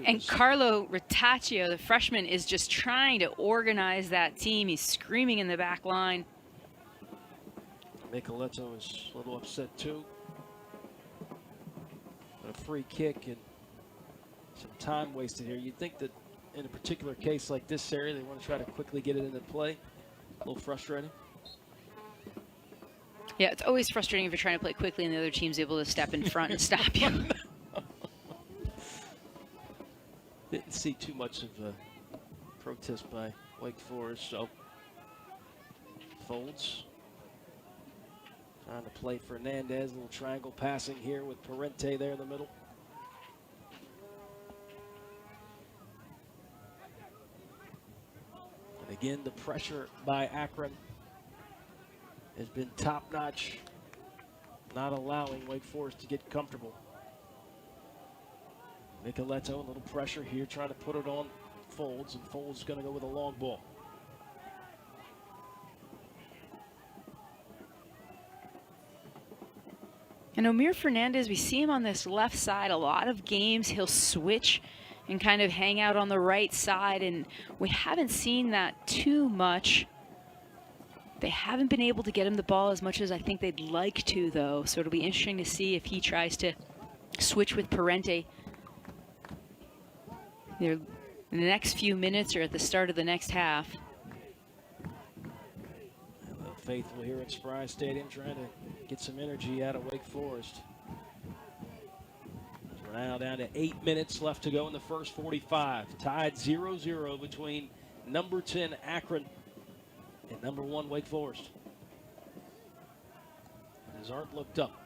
S2: And Carlo Rotaccio, the freshman, is just trying to organize that team. He's screaming in the back line.
S1: Micheletto is a little upset too. But a free kick and some time wasted here. You'd think that in a particular case like this area, they want to try to quickly get it into play. A little frustrating.
S2: Yeah, it's always frustrating if you're trying to play quickly and the other team's able to step in front and stop you.
S1: Didn't see too much of a protest by Wake Forest, so Folds trying to play Fernandez. A little triangle passing here with Parente there in the middle. And again, the pressure by Akron has been top-notch, not allowing Wake Forest to get comfortable. Nicoletto, a little pressure here, trying to put it on Folds, and Folds is going to go with a long ball.
S2: And Omir Fernandez, we see him on this left side. A lot of games he'll switch and kind of hang out on the right side, and we haven't seen that too much. They haven't been able to get him the ball as much as I think they'd like to, though, so it'll be interesting to see if he tries to switch with Parente. The next few minutes or at the start of the next half.
S1: And the faithful here at Spry Stadium trying to get some energy out of Wake Forest. We're now down to 8 minutes left to go in the first 45. Tied 0-0 between number 10 Akron and number 1 Wake Forest. Desart looked up.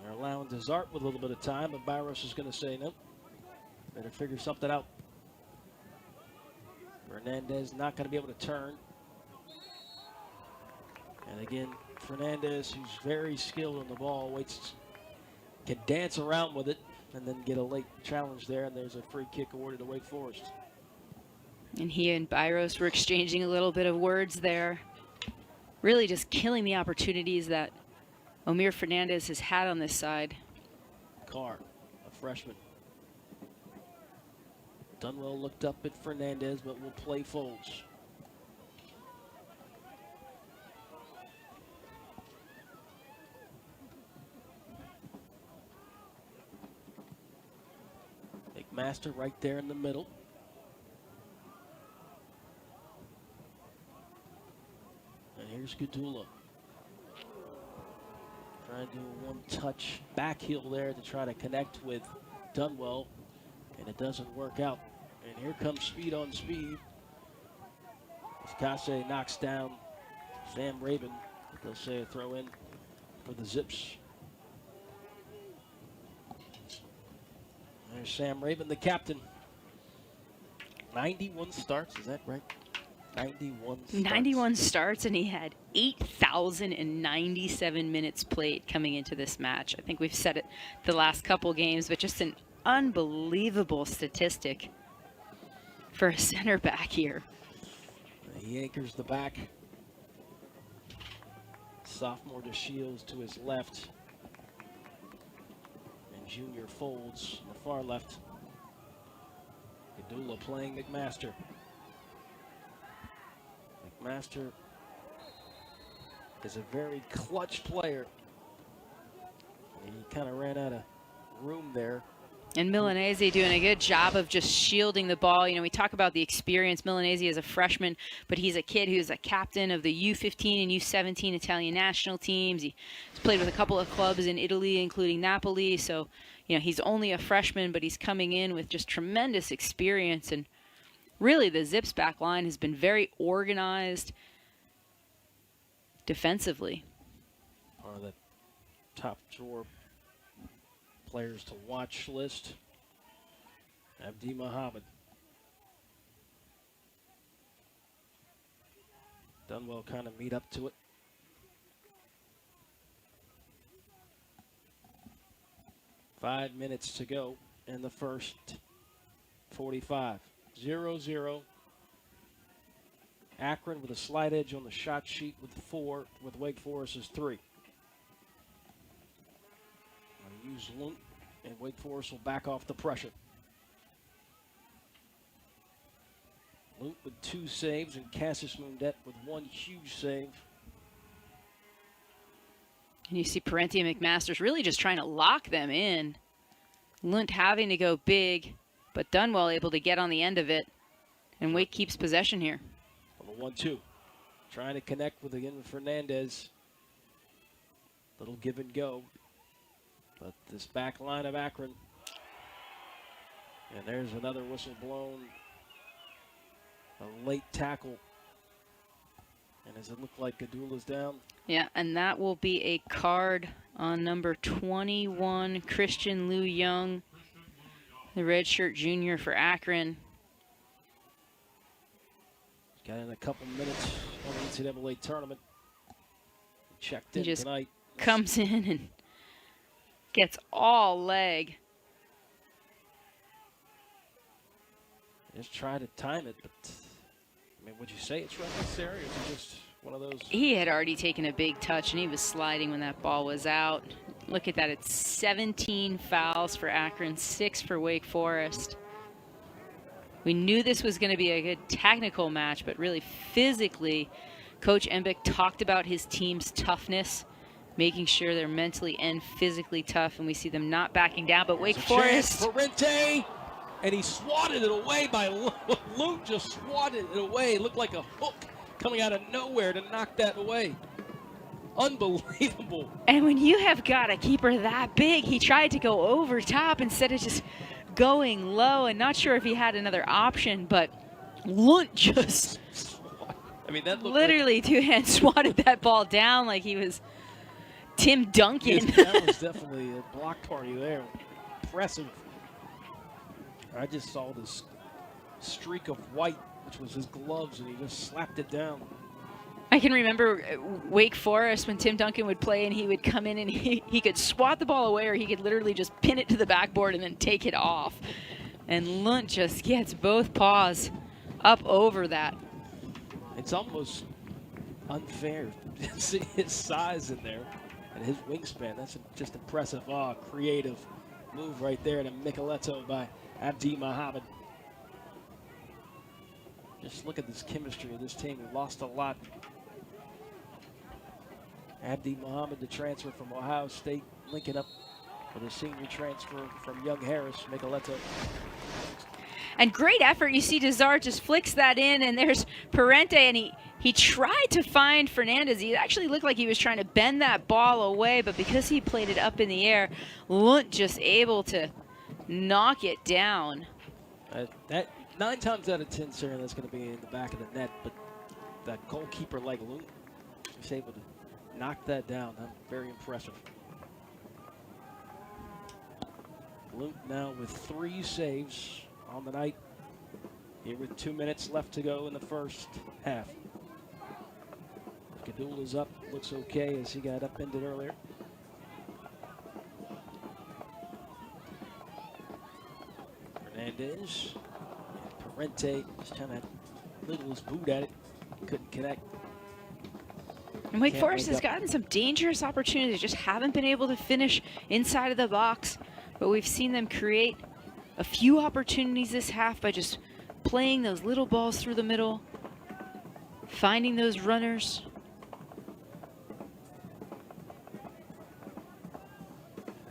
S1: They're allowing Desart with a little bit of time, but Byros is going to say nope. Better figure something out. Fernandez not going to be able to turn. And again, Fernandez, who's very skilled on the ball, can dance around with it and then get a late challenge there, and there's a free kick awarded to Wake Forest.
S2: And he and Byros were exchanging a little bit of words there. Really just killing the opportunities that Omir Fernandez has had on this side.
S1: Carr, a freshman. Dunwell looked up at Fernandez, but will play Folds. McMaster right there in the middle. And here's Gadula. Trying to do a one-touch back heel there to try to connect with Dunwell, and it doesn't work out. And here comes speed on speed. As Kase knocks down Sam Rabin. They'll say a throw in for the Zips. There's Sam Rabin, the captain. 91 starts, is that right? 91 starts.
S2: 91 starts, and he had 8,097 minutes played coming into this match. I think we've said it the last couple games, but just an unbelievable statistic for a center back here.
S1: He anchors the back. Sophomore DeShields to his left. And junior Folds on the far left. Gadula playing McMaster. McMaster is a very clutch player. He kind of ran out of room there.
S2: And Milanese doing a good job of just shielding the ball. You know, we talk about the experience. Milanese is a freshman, but he's a kid who's a captain of the U15 and U17 Italian national teams. He's played with a couple of clubs in Italy, including Napoli. So, you know, he's only a freshman, but he's coming in with just tremendous experience. And really, the Zips back line has been very organized defensively.
S1: One of the top drawer players to watch list. Abdi Muhammad. Dunwell kind of meet up to it. Five minutes to go in the first 45. 0-0. Akron with a slight edge on the shot sheet with 4, with Wake Forest's 3. Use Lunt, and Wake Forest will back off the pressure. Lunt with 2 saves, and Cassis Mundet with 1 huge save.
S2: And you see Parente and McMaster's really just trying to lock them in. Lunt having to go big, but Dunwell able to get on the end of it. And Wake keeps possession here.
S1: On the 1-2. Trying to connect with, again, Fernandez. Little give and go. But this back line of Akron And there's another whistle blown. A late tackle. And does it look like Gadula's down?
S2: Yeah, and that will be a card on number 21, Christian Liu Young, the redshirt junior for Akron.
S1: Got in a couple minutes on the NCAA tournament. Checked in tonight.
S2: Comes in and gets all leg.
S1: Just try to time it, but I mean, would you say it's necessary, or is it just one of those?
S2: He had already taken a big touch, and he was sliding when that ball was out. Look at that. It's 17 fouls for Akron, 6 for Wake Forest. We knew this was going to be a good technical match, but really physically, Coach Embick talked about his team's toughness, making sure they're mentally and physically tough, and we see them not backing down. But Wake Forest.
S1: Parente, and he swatted it away by Luke. Just swatted it away. It looked like a hook coming out of nowhere to knock that away. Unbelievable.
S2: And when you have got a keeper that big, he tried to go over top instead of just going low, and not sure if he had another option, but Lunt just
S1: I mean, that looked
S2: literally
S1: like,
S2: two-hand swatted that ball down like he was Tim Duncan.
S1: Yes, that was definitely a block party there. Impressive. I just saw this streak of white, which was his gloves, and he just slapped it down.
S2: I can remember Wake Forest when Tim Duncan would play, and he would come in and he could swat the ball away, or he could literally just pin it to the backboard and then take it off. And Lunt just gets both paws up over that.
S1: It's almost unfair to see his size in there and his wingspan. That's just impressive. Oh, creative move right there to Micheletto by Abdi Mohammed. Just look at this chemistry of this team. We lost a lot. Abdi Mohammed, the transfer from Ohio State, linking up with a senior transfer from Young Harris, Micheletto.
S2: And great effort. You see Desart just flicks that in, and there's Parente, and he tried to find Fernandez. He actually looked like he was trying to bend that ball away, but because he played it up in the air, Lunt just able to knock it down.
S1: That 9 times out of 10, Sarah, that's going to be in the back of the net, but that goalkeeper like Lunt was able to knock that down. Very impressive. Lunt now with 3 saves on the night, here with 2 minutes left to go in the first half. Gadul is up, looks okay as he got upended earlier. Fernandez and Parente just trying to little his boot at it, couldn't connect.
S2: And Wake Forest has gotten some dangerous opportunities, just haven't been able to finish inside of the box, but we've seen them create a few opportunities this half by just playing those little balls through the middle, finding those runners.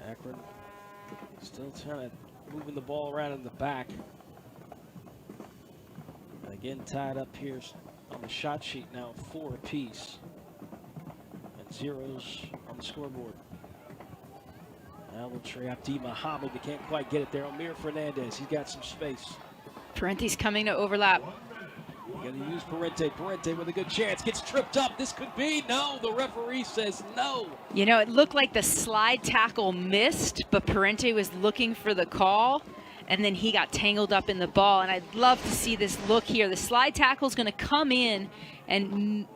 S1: Akron still trying to moving the ball around in the back. And again, tied up here on the shot sheet now, 4 apiece. And 0s on the scoreboard. Now we'll try Abdi Mohammed. We can't quite get it there. Amir Fernandez, he's got some space.
S2: Parente's coming to overlap.
S1: We're going to use Parente. Parente with a good chance. Gets tripped up. This could be. No, the referee says no.
S2: You know, it looked like the slide tackle missed, but Parente was looking for the call, and then he got tangled up in the ball. And I'd love to see this look here. The slide tackle is going to come in, and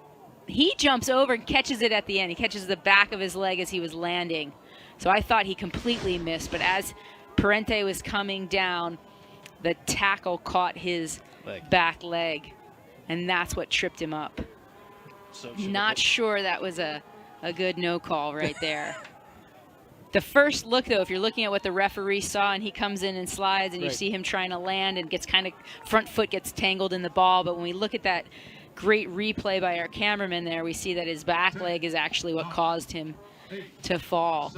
S2: he jumps over and catches it at the end. He catches the back of his leg as he was landing. So I thought he completely missed, but as Parente was coming down, the tackle caught his back leg, and that's what tripped him up.
S1: So
S2: not sure that was a good no call right there. The first look, though, if you're looking at what the referee saw, and he comes in and slides, and you see him trying to land and gets kind of front foot gets tangled in the ball, but when we look at that great replay by our cameraman there, we see that his back leg is actually what caused him to fall.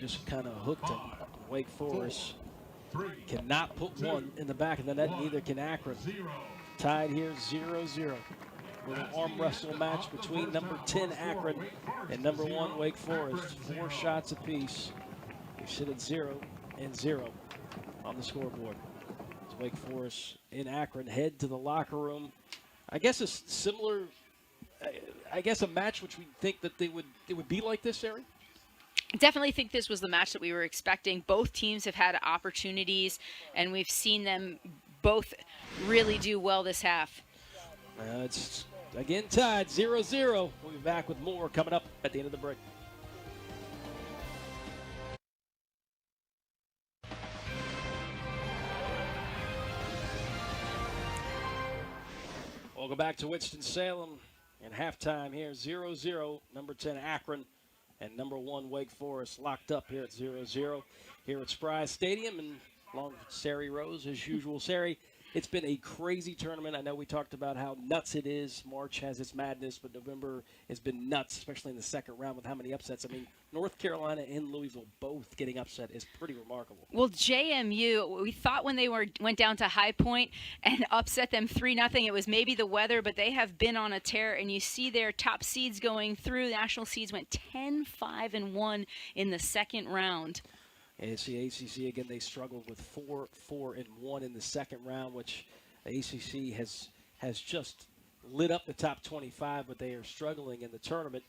S1: Just kind of hooked him. Wake Forest cannot put one in the back of the net, neither can Akron. Tied here 0-0. With an arm wrestle match between number 10 Akron and number 1 Wake Forest. 4 shots apiece. We sit at 0-0 on the scoreboard. As Wake Forest in Akron head to the locker room. I guess a similar, I guess a match which we think that it would be like this, Sari?
S2: Definitely think this was the match that we were expecting. Both teams have had opportunities, and we've seen them both really do well this half.
S1: It's again tied 0-0. We'll be back with more coming up at the end of the break. Welcome back to Winston-Salem in halftime here. 0-0, number 10 Akron and number 1 Wake Forest locked up here at 0-0 here at Spry Stadium. And along with Sari Rose, as usual. Sari, it's been a crazy tournament. I know we talked about how nuts it is. March has its madness, but November has been nuts, especially in the second round with how many upsets. I mean, North Carolina and Louisville both getting upset is pretty remarkable.
S2: Well, JMU, we thought when they went down to High Point and upset them 3-0, it was maybe the weather, but they have been on a tear, and you see their top seeds going through. The national seeds went 10-5-1 in the second round.
S1: And it's the ACC again. They struggled with 4-4-1 in the second round, which the ACC has just lit up the top 25, but they are struggling in the tournament.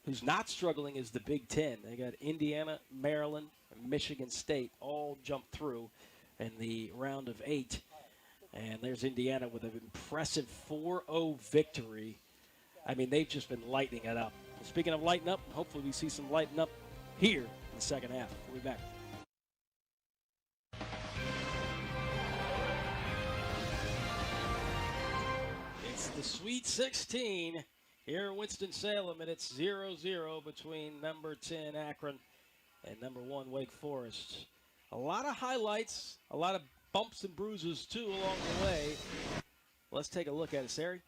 S1: Who's not struggling is the Big Ten. They got Indiana, Maryland, and Michigan State all jumped through in the round of 8. And there's Indiana with an impressive 4-0 victory. I mean, they've just been lightening it up. Speaking of lighting up, hopefully we see some lighting up here in the second half. We'll be back. It's the Sweet 16 here in Winston-Salem, and it's 0-0 between number 10 Akron and number 1 Wake Forest. A lot of highlights, a lot of bumps and bruises, too, along the way. Let's take a look at it, Sari.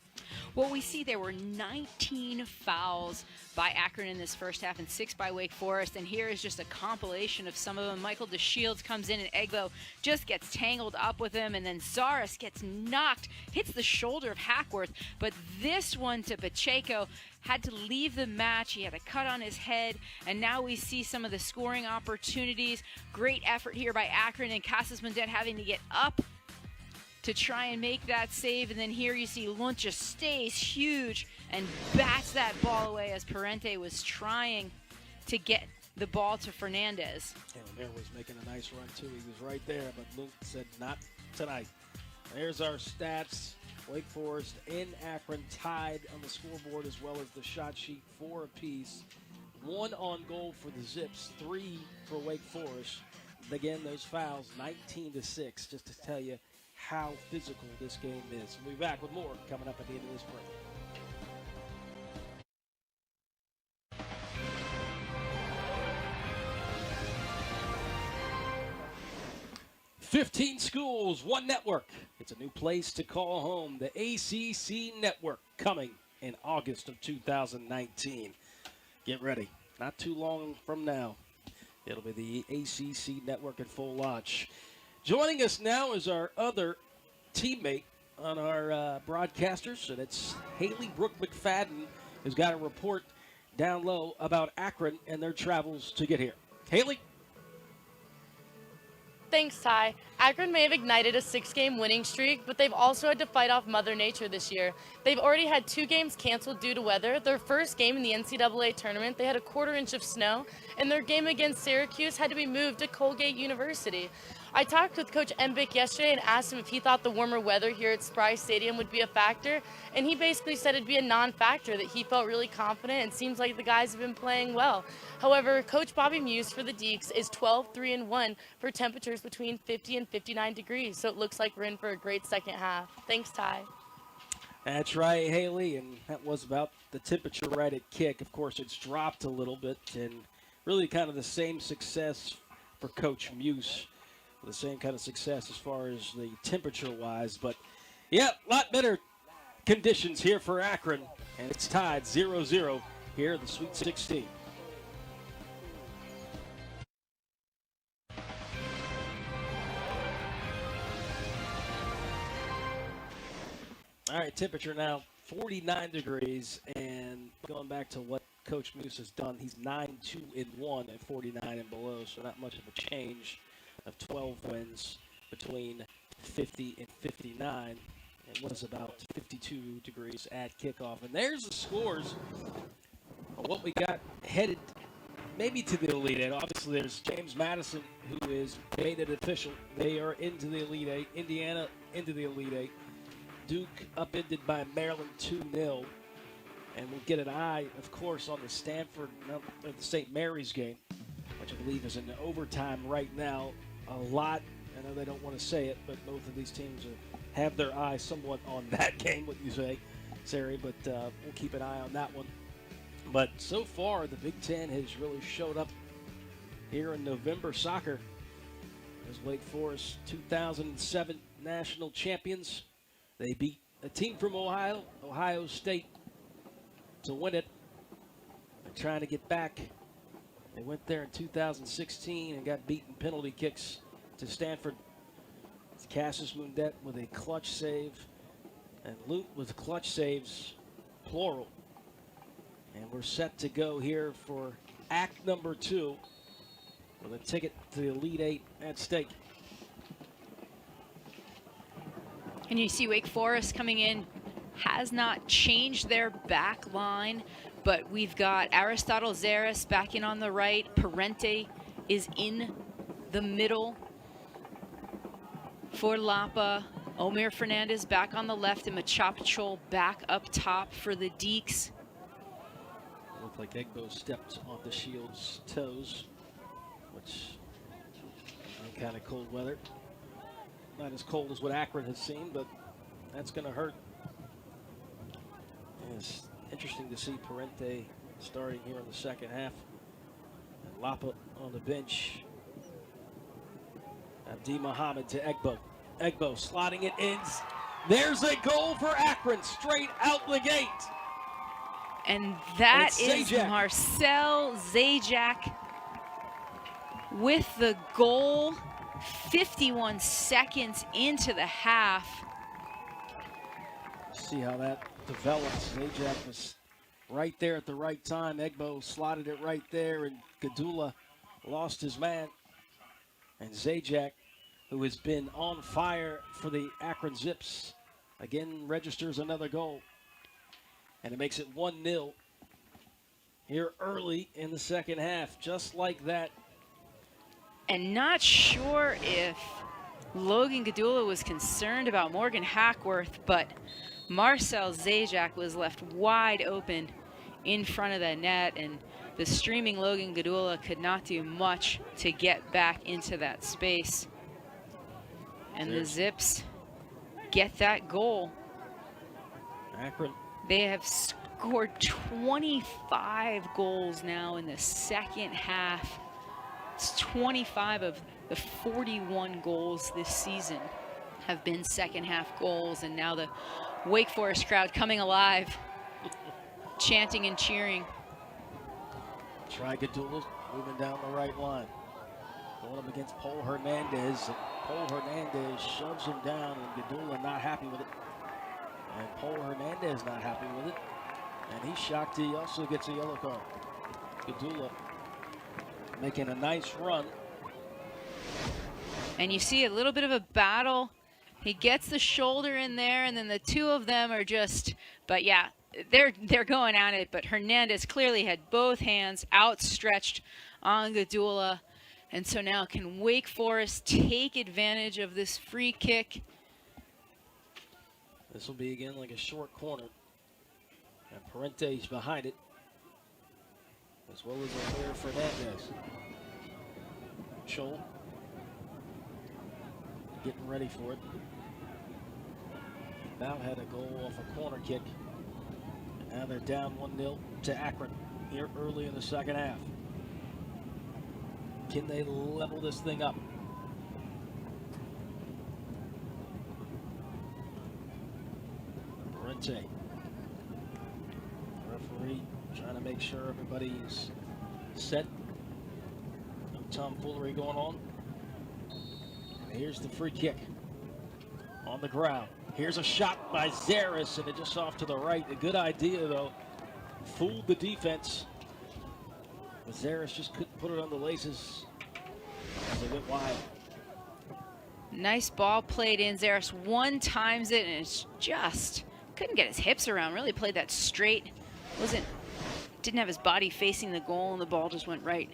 S2: Well, we see there were 19 fouls by Akron in this first half and 6 by Wake Forest. And here is just a compilation of some of them. Michael DeShields comes in and Egbo just gets tangled up with him. And then Zaris gets knocked, hits the shoulder of Hackworth. But this one to Pacheco had to leave the match. He had a cut on his head. And now we see some of the scoring opportunities. Great effort here by Akron, and Casas Mundet having to get up to try and make that save. And then here you see Lunt just stays huge and bats that ball away as Parente was trying to get the ball to Fernandez.
S1: And Mayor was making a nice run too. He was right there, but Lunt said not tonight. There's our stats. Wake Forest and Akron tied on the scoreboard, as well as the shot sheet, 4 apiece. 1 on goal for the Zips, 3 for Wake Forest. Again, those fouls, 19-6, just to tell you how physical this game is. We'll be back with more coming up at the end of this break. 15 schools, 1 network. It's a new place to call home. The ACC Network coming in August of 2019. Get ready. Not too long from now, it'll be the ACC Network in full launch. Joining us now is our other teammate on our broadcasters, and it's Haley Brooke McFadden, who's got a report down low about Akron and their travels to get here. Haley?
S4: Thanks, Ty. Akron may have ignited a 6-game winning streak, but they've also had to fight off Mother Nature this year. They've already had 2 games canceled due to weather. Their first game in the NCAA tournament, they had a 1/4 inch of snow, and their game against Syracuse had to be moved to Colgate University. I talked with Coach Embick yesterday and asked him if he thought the warmer weather here at Spry Stadium would be a factor, and he basically said it'd be a non-factor, that he felt really confident and seems like the guys have been playing well. However, Coach Bobby Muse for the Deacs is 12-3-1 for temperatures between 50 and 59 degrees, so it looks like we're in for a great second half. Thanks, Ty.
S1: That's right, Haley, and that was about the temperature right at kick. Of course, it's dropped a little bit, and really kind of the same success for Coach Muse. The same kind of success as far as the temperature-wise. But, yeah, a lot better conditions here for Akron. And it's tied 0-0 here in the Sweet 16. All right, temperature now 49 degrees. And going back to what Coach Muse has done, he's 9-2-1 at 49 and below, so not much of a change. Of 12 wins, between 50 and 59. It was about 52 degrees at kickoff. And there's the scores of what we got headed maybe to the Elite Eight. Obviously, there's James Madison, who is made it official. They are into the Elite Eight. Indiana into the Elite Eight. Duke upended by Maryland 2-0. And we'll get an eye, of course, on the the St. Mary's game, which I believe is in overtime right now. A lot, I know they don't want to say it, but both of these teams have their eye somewhat on that game, what you say, Sari, but we'll keep an eye on that one. But so far, the Big Ten has really showed up here in November soccer as Wake Forest 2007 national champions. They beat a team from Ohio State, to win it. They're trying to get back. They went there in 2016 and got beaten penalty kicks to Stanford. It's Cassius Mundet with a clutch save, and Lute with clutch saves, plural. And we're set to go here for act number 2 with a ticket to the Elite Eight at stake.
S2: And you see Wake Forest coming in, has not changed their back line, but we've got Aristotle Zaris back in on the right. Parente is in the middle for Lapa. Omer Fernandez back on the left, and Machapachol back up top for the Deeks.
S1: Looked like Egbo stepped on the Shield's toes, which kind of cold weather. Not as cold as what Akron has seen, but that's going to hurt. And it's interesting to see Parente starting here in the second half. And Lapa on the bench. Abdi Mohammed to Egbo. Egbo slotting it in. There's a goal for Akron, straight out the gate.
S2: And that
S1: and
S2: is Marcel Zajac with the goal. 51 seconds into the half.
S1: See how that develops. Zajac was right there at the right time. Egbo slotted it right there, and Gadula lost his man. And Zajac, who has been on fire for the Akron Zips, again registers another goal. And it makes it 1-0 here early in the second half, just like that.
S2: And not sure if Logan Gadula was concerned about Morgan Hackworth, but Marcel Zajac was left wide open in front of the net, and the streaming Logan Gadula could not do much to get back into that space. And the Zips get that goal.
S1: Akron.
S2: They have scored 25 goals now in the second half. It's 25 of the 41 goals this season have been second half goals, and now the Wake Forest crowd coming alive, chanting and cheering.
S1: Gadula moving down the right line. Going up against Paul Hernandez. Paul Hernandez shoves him down, and Gadula not happy with it. And Paul Hernandez not happy with it. And he's shocked he also gets a yellow card. Gadula making a nice run.
S2: And you see a little bit of a battle. He gets the shoulder in there, and then the two of them are just, but yeah, they're going at it. But Hernandez clearly had both hands outstretched on Gadula. And so now can Wake Forest take advantage of this free kick?
S1: This will be again like a short corner. And Parente's behind it, as well as Omer Fernandez. Scholl getting ready for it. Now had a goal off a corner kick. And now they're down 1-0 to Akron here early in the second half. Can they level this thing up? Parente. Referee trying to make sure everybody's set. No tomfoolery going on. And here's the free kick on the ground. Here's a shot by Zaris, and it just off to the right. A good idea, though. Fooled the defense. But Zaris just couldn't put it on the laces as they went wide.
S2: Nice ball played in. Zaris one-times it, and it's just couldn't get his hips around. Really played that straight. Didn't have his body facing the goal, and the ball just went right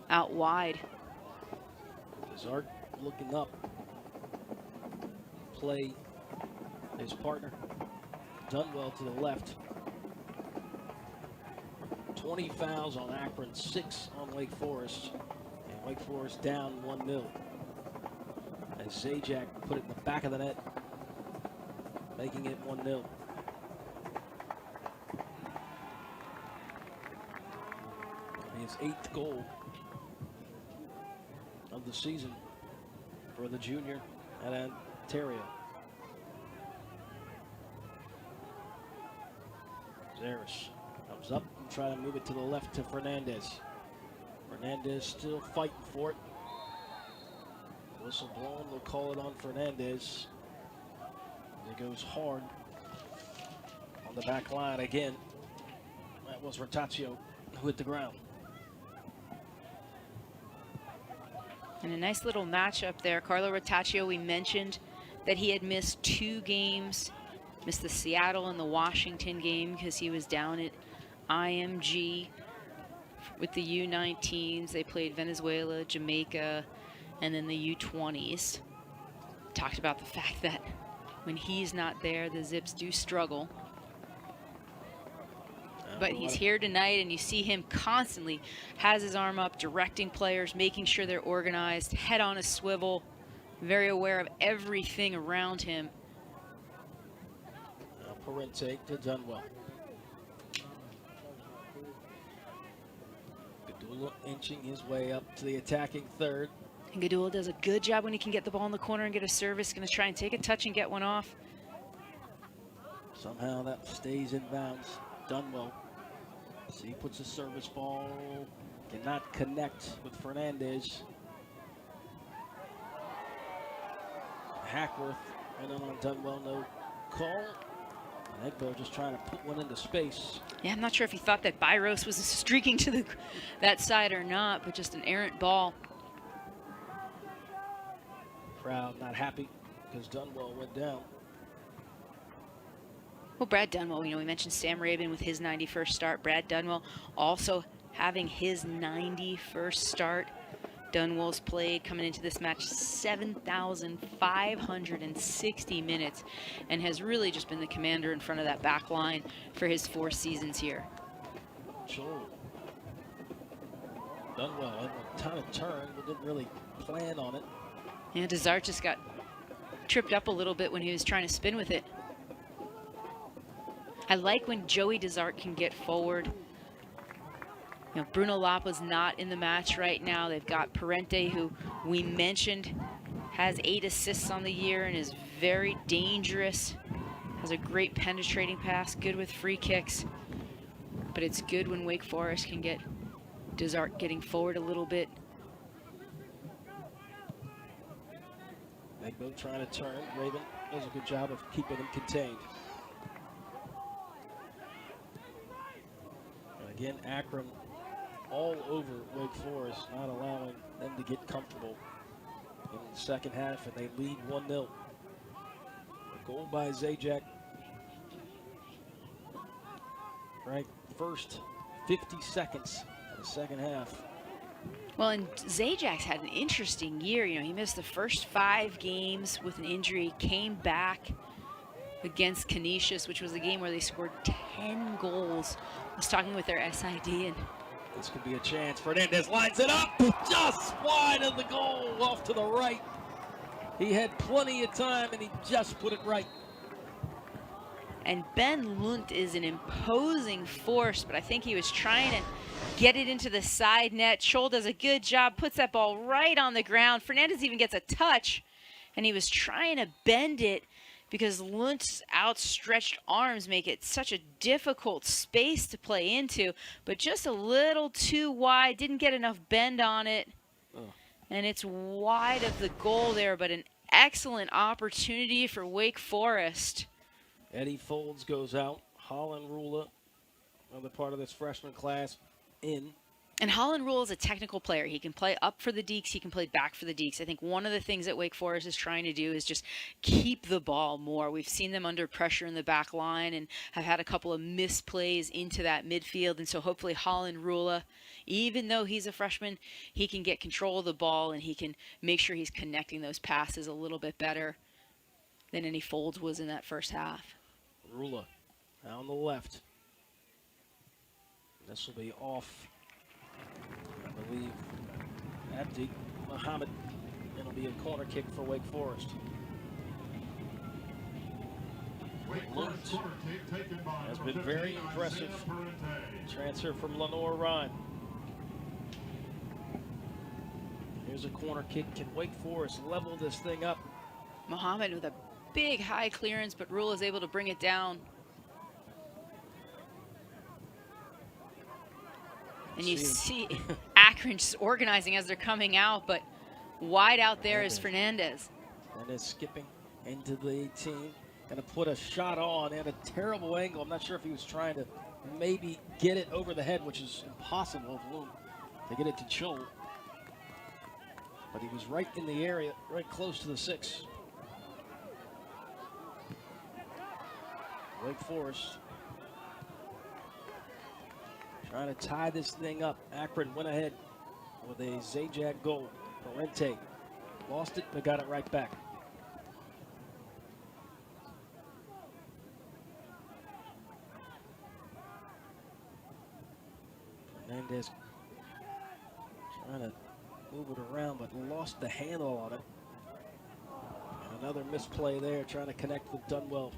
S2: out wide.
S1: Zart looking up. Play his partner. Dunwell to the left. 20 fouls on Akron, 6 on Wake Forest. And Wake Forest down 1-0. As Zajac put it in the back of the net, making it 1-0. His 8th goal of the season for the junior at Ontario. Zaris comes up and try to move it to the left to Fernandez. Fernandez still fighting for it. Whistle blown, they'll call it on Fernandez. It goes hard on the back line again. That was Rotaccio who hit the ground.
S2: And a nice little matchup there. Carlo Rotaccio, we mentioned that he had missed 2 games. Missed the Seattle and the Washington game because he was down at IMG with the U19s. They played Venezuela, Jamaica, and then the U20s. Talked about the fact that when he's not there, the Zips do struggle. But he's here tonight, and you see him constantly has his arm up, directing players, making sure they're organized, head on a swivel, very aware of everything around him.
S1: Now Parente to Dunwell. Gadula inching his way up to the attacking third.
S2: And Gadula does a good job when he can get the ball in the corner and get a service. Going to try and take a touch and get one off.
S1: Somehow that stays in bounds. Dunwell. See, he puts a service ball. Cannot connect with Fernandez. Hackworth and then on Dunwell, no call. And Egbo just trying to put one into space.
S2: Yeah, I'm not sure if he thought that Byros was streaking to that side or not, but just an errant ball.
S1: Crowd not happy because Dunwell went down.
S2: Well, Brad Dunwell, we mentioned Sam Rabin with his 91st start. Brad Dunwell also having his 91st start. Dunwell's played coming into this match 7,560 minutes and has really just been the commander in front of that back line for his 4 seasons here.
S1: Joel Dunwell had a ton of turn, but didn't really plan on it.
S2: Yeah, Desart just got tripped up a little bit when he was trying to spin with it. I like when Joey Desart can get forward. Bruno Lapa's not in the match right now. They've got Parente, who we mentioned has 8 assists on the year and is very dangerous. Has a great penetrating pass, good with free kicks. But it's good when Wake Forest can get Desart getting forward a little bit.
S1: Egbo trying to turn. Raven does a good job of keeping him contained. And again, Akron all over Wake Forest, not allowing them to get comfortable in the second half, and they lead 1-0. A goal by Zajac. Right, first 50 seconds of the second half.
S2: Well, and Zajac's had an interesting year. He missed the first 5 games with an injury, came back against Canisius, which was a game where they scored 10 goals. I was talking with their SID, and
S1: this could be a chance. Fernandez lines it up just wide of the goal, off to the right. He had plenty of time, and he just put it right.
S2: And Ben Lunt is an imposing force, but I think he was trying to get it into the side net. Scholl does a good job, puts that ball right on the ground. Fernandez even gets a touch, and he was trying to bend it because Lunt's outstretched arms make it such a difficult space to play into, but just a little too wide, didn't get enough bend on it. And it's wide of the goal there, but an excellent opportunity for Wake Forest.
S1: Eddie Folds goes out. Holland Rula, another part of this freshman class, in.
S2: And Holland Rule is a technical player. He can play up for the Deeks. He can play back for the Deeks. I think one of the things that Wake Forest is trying to do is just keep the ball more. We've seen them under pressure in the back line and have had a couple of misplays into that midfield. And so hopefully Holland Rule, even though he's a freshman, he can get control of the ball and he can make sure he's connecting those passes a little bit better than any Folds was in that first half.
S1: Rula on the left. This will be off, I believe, Abdi Muhammad. It'll be a corner kick for Wake Forest.
S3: Wake Forest corner kick taken by
S1: Has
S3: number
S1: been very
S3: 15,
S1: impressive.
S3: Isaiah Parente.
S1: Transfer from Lenore Ryan. Here's a corner kick. Can Wake Forest level this thing up?
S2: Muhammad with a big high clearance, but Rule is able to bring it down. And you see Akron just organizing as they're coming out, but wide out there is Fernandez.
S1: And is skipping into the 18. Going to put a shot on at a terrible angle. I'm not sure if he was trying to maybe get it over the head, which is impossible of Loom to get it to Chol. But he was right in the area, right close to the 6. Wake Forest trying to tie this thing up. Akron went ahead with a Zajac goal. Parente lost it, but got it right back. Fernandez trying to move it around, but lost the handle on it. And another misplay there, trying to connect with Dunwell.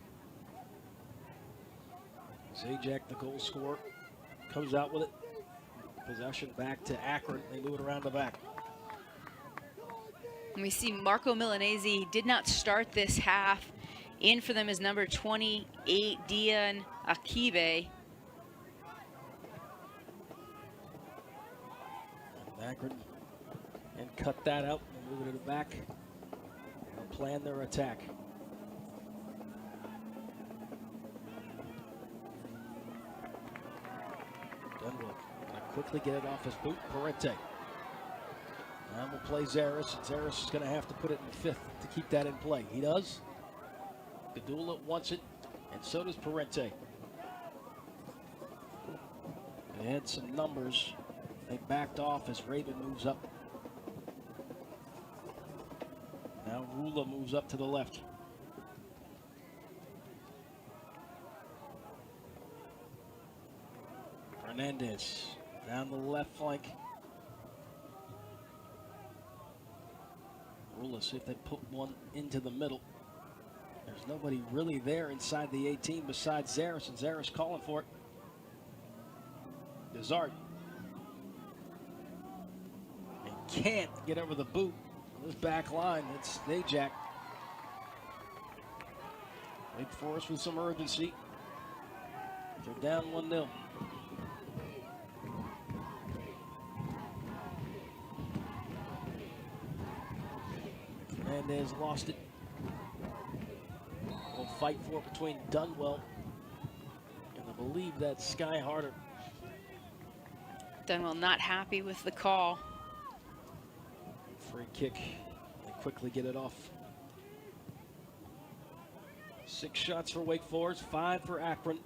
S1: Zajac, the goal scorer, comes out with it. Possession back to Akron. They move it around the back.
S2: And we see Marco Milanese did not start this half. In for them is number 28, Dian Akibe.
S1: Akron and cut that out and move it back. They'll plan their attack. Dunwell gonna quickly get it off his boot. Parente. Now we'll play Zaris, and Zaris is gonna have to put it in 5th to keep that in play. He does. Gadula wants it, and so does Parente. They had some numbers. They backed off as Raven moves up. Now Rula moves up to the left. Fernandez down the left flank. Rula, see if they put one into the middle. There's nobody really there inside the 18 besides Zaris, and Zaris calling for it. Desart. They can't get over the boot on this back line. It's Zajac. Wake Forest with some urgency. They're down 1-0. Fernandez lost it. We'll fight for it between Dunwell and I believe that's Sky Harder.
S2: Dunwell not happy with the call.
S1: Free kick. They quickly get it off. 6 shots for Wake Forest, 5 for Akron.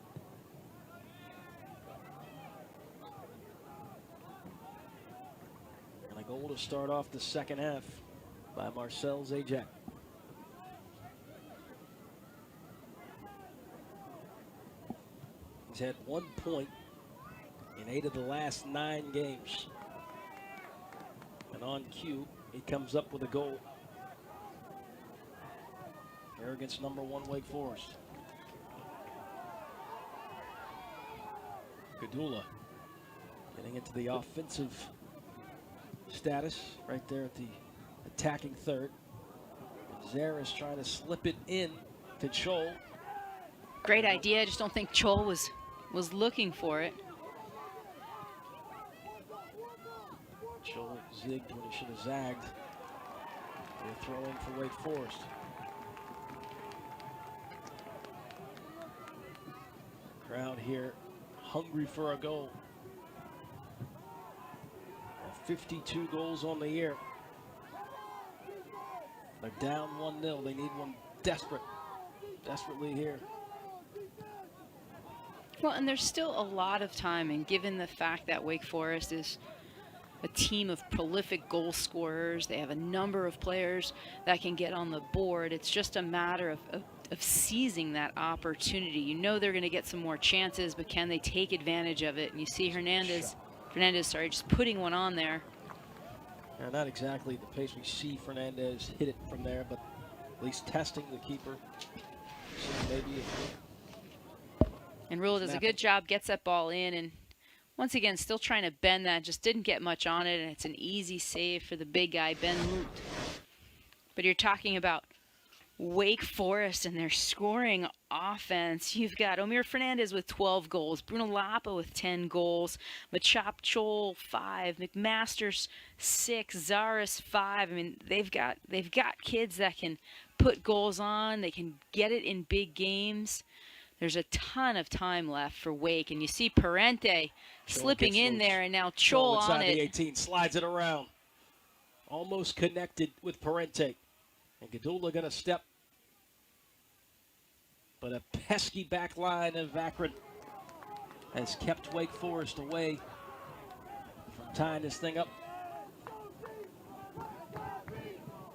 S1: And a goal to start off the second half by Marcel Zajac. He's had 1 point in 8 of the last 9 games. And on cue, he comes up with a goal. Here against number 1 Wake Forest. Gadula getting into the offensive status right there at the attacking third. Zaris trying to slip it in to Chol.
S2: Great idea. I just don't think Chol was looking for it.
S1: Chol zigged when he should have zagged. They're throwing for Wake Forest. Crowd here hungry for a goal. 52 goals on the year. They're down 1-0. They need one desperately here.
S2: Well, and there's still a lot of time, and given the fact that Wake Forest is a team of prolific goal scorers, they have a number of players that can get on the board. It's just a matter of seizing that opportunity. You know they're going to get some more chances, but can they take advantage of it? And you see Fernandez, just putting one on there.
S1: Yeah, not exactly the pace we see Fernandez hit it from there, but at least testing the keeper. So maybe
S2: and Rula does a good job, gets that ball in, and once again, still trying to bend that, just didn't get much on it, and it's an easy save for the big guy, Ben Moot. But you're talking about Wake Forest and their scoring offense. You've got Omir Fernandez with 12 goals, Bruno Lapa with 10 goals, Machop Chol 5, McMaster 6, Zaris 5. I mean, they've got kids that can put goals on, they can get it in big games. There's a ton of time left for Wake, and you see Parente slipping in there, and now Chol on it.
S1: The 18 slides it around, almost connected with Parente, and Gadula going to step, but a pesky back line of Akron has kept Wake Forest away from tying this thing up.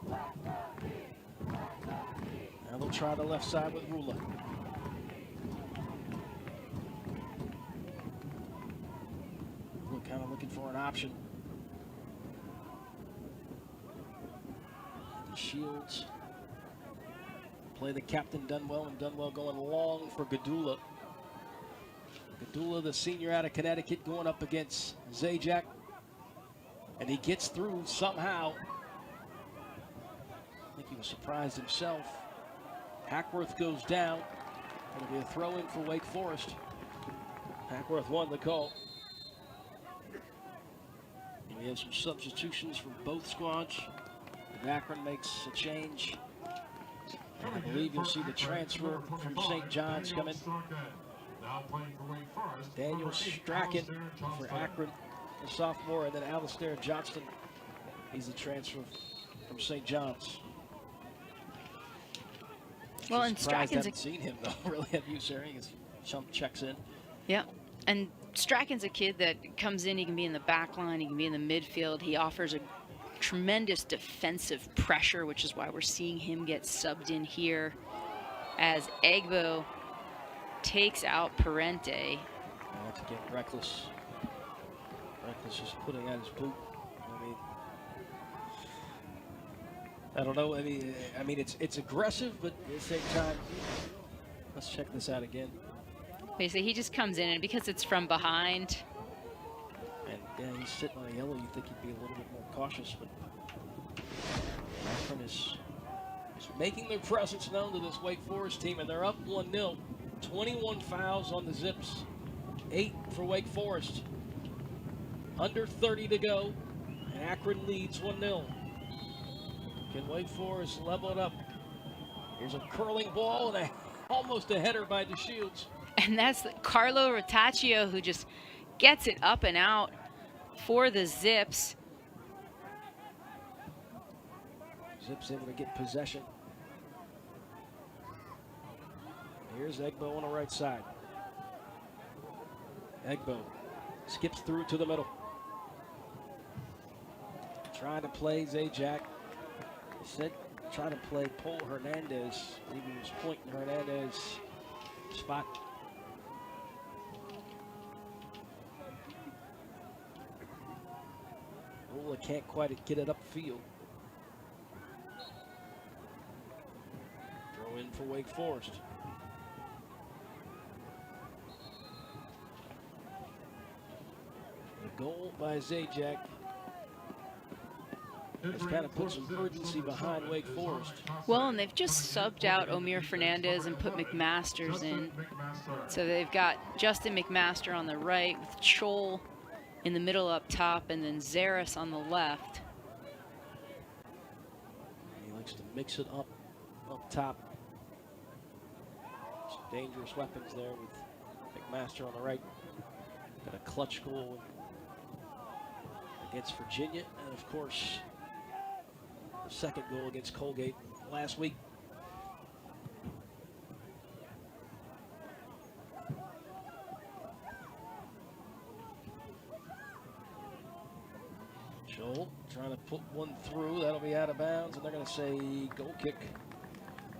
S1: Now they'll try the left side with Rula. Kind of looking for an option. The Shields play the captain Dunwell, and Dunwell going long for Gadula. Gadula, the senior out of Connecticut, going up against Zajac, and he gets through somehow. I think he was surprised himself. Hackworth goes down. It'll be a throw-in for Wake Forest. Hackworth won the call. We have some substitutions from both squads. If Akron makes a change, and I believe you'll see the transfer from St. John's come in. Daniel Strachan for Akron, the sophomore, and then Alistair Johnston. He's the transfer from St. John's.
S2: Well, and Strachan's
S1: I haven't seen him though. Really have use there. His chump checks in.
S2: Yeah, and Strachan's a kid that comes in, he can be in the back line, he can be in the midfield. He offers a tremendous defensive pressure, which is why we're seeing him get subbed in here as Egbo takes out Parente.
S1: To get Reckless. Reckless just putting out his boot. I don't know. I mean, it's aggressive, but at the same time, let's check this out again.
S2: Basically, he just comes in, and because it's from behind.
S1: And yeah, he's sitting on a yellow. You think he'd be a little bit more cautious, but Akron is making their presence known to this Wake Forest team, and they're up 1-0. 21 fouls on the Zips, 8 for Wake Forest. Under 30 to go, and Akron leads 1-0. Can Wake Forest level it up? Here's a curling ball and almost a header by DeShields.
S2: And that's Carlo Rotaccio, who just gets it up and out for the Zips.
S1: Zips able to get possession. Here's Egbo on the right side. Egbo skips through to the middle. Trying to play Zajac. He said trying to play Paul Hernandez. Maybe he was pointing Hernandez spot. Rula can't quite get it upfield. Throw in for Wake Forest. The goal by Zajac has kind of put some urgency behind Wake Forest.
S2: Well, and they've just subbed out Omir Fernandez and put McMasters in. So they've got Justin McMaster on the right with Chol in the middle up top, and then Zaris on the left.
S1: He likes to mix it up top. Some dangerous weapons there with McMaster on the right. Got a clutch goal against Virginia, and of course, the second goal against Colgate last week. Joel trying to put one through. That'll be out of bounds, and they're going to say goal kick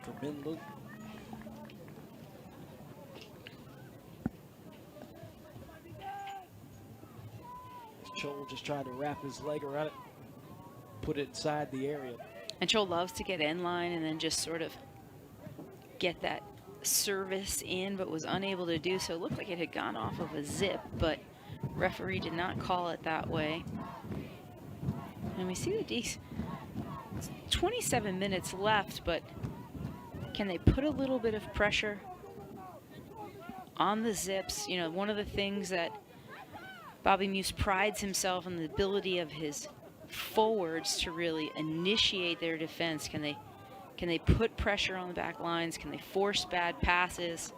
S1: for Ben Luke. Joel just tried to wrap his leg around it, put it inside the area.
S2: And Joel loves to get in line and then just sort of get that service in, but was unable to do so. It looked like it had gone off of a zip, but referee did not call it that way. And we see the Deeks, 27 minutes left, but can they put a little bit of pressure on the zips? You know, one of the things that Bobby Muse prides himself on the ability of his forwards to really initiate their defense. Can they put pressure on the back lines? Can they force bad passes?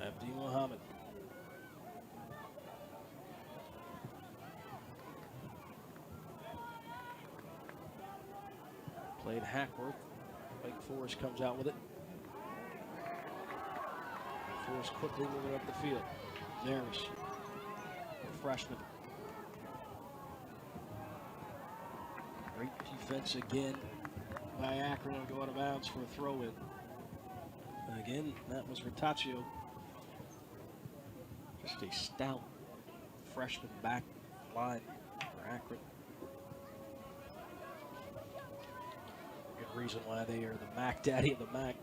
S1: Abdi Muhammad. Played Hackworth. Wake Forest comes out with it. Forest quickly moving up the field. Zaris, the freshman. Great defense again by Akron. Will go out of bounds for a throw-in. And again, that was Rotaccio. Just a stout freshman back line for Akron. Good reason why they are the MAC daddy of the MAC.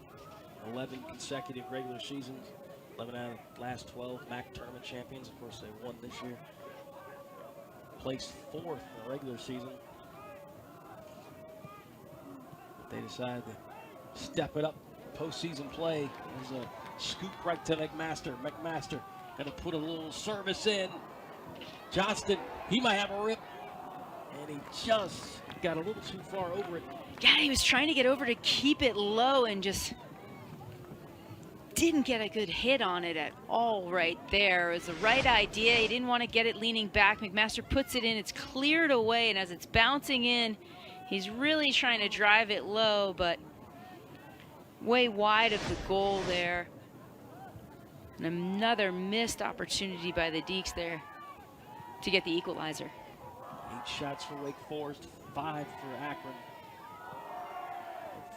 S1: 11 consecutive regular seasons. 11 out of the last 12 MAC tournament champions. Of course, they won this year. Placed 4th in the regular season. They decided to step it up postseason play. There's a scoop right to McMaster. McMaster going to put a little service in. Johnston, he might have a rip. And he just got a little too far over it.
S2: Yeah, he was trying to get over to keep it low and just didn't get a good hit on it at all right there. It was the right idea. He didn't want to get it leaning back. McMaster puts it in. It's cleared away, and as it's bouncing in, he's really trying to drive it low, but way wide of the goal there. And another missed opportunity by the Deeks there to get the equalizer.
S1: 8 shots for Wake Forest, 5 for Akron.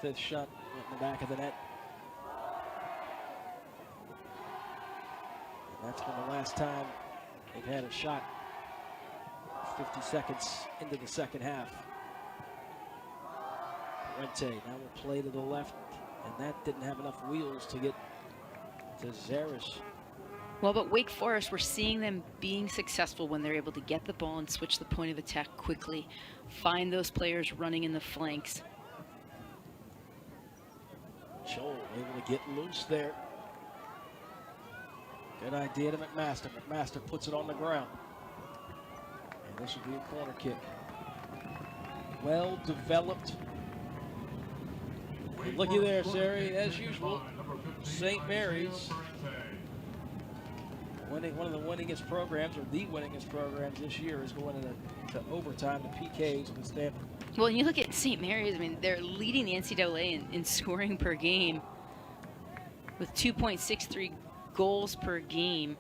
S1: The 5th shot went in the back of the net. And that's been the last time they've had a shot. 50 seconds into the second half. Rente now will play to the left, and that didn't have enough wheels to get to Zaris.
S2: Well, but Wake Forest, we're seeing them being successful when they're able to get the ball and switch the point of attack quickly, find those players running in the flanks.
S1: Joel able to get loose there. Good idea to McMaster. McMaster puts it on the ground. And this will be a corner kick. Well developed. Looky there, Sari, as usual. St. Mary's. One of the winningest programs, or the winningest programs this year, is going to overtime to PKs with Stanford.
S2: Well, you look at St. Mary's, I mean, they're leading the NCAA in scoring per game with 2.63 goals per game.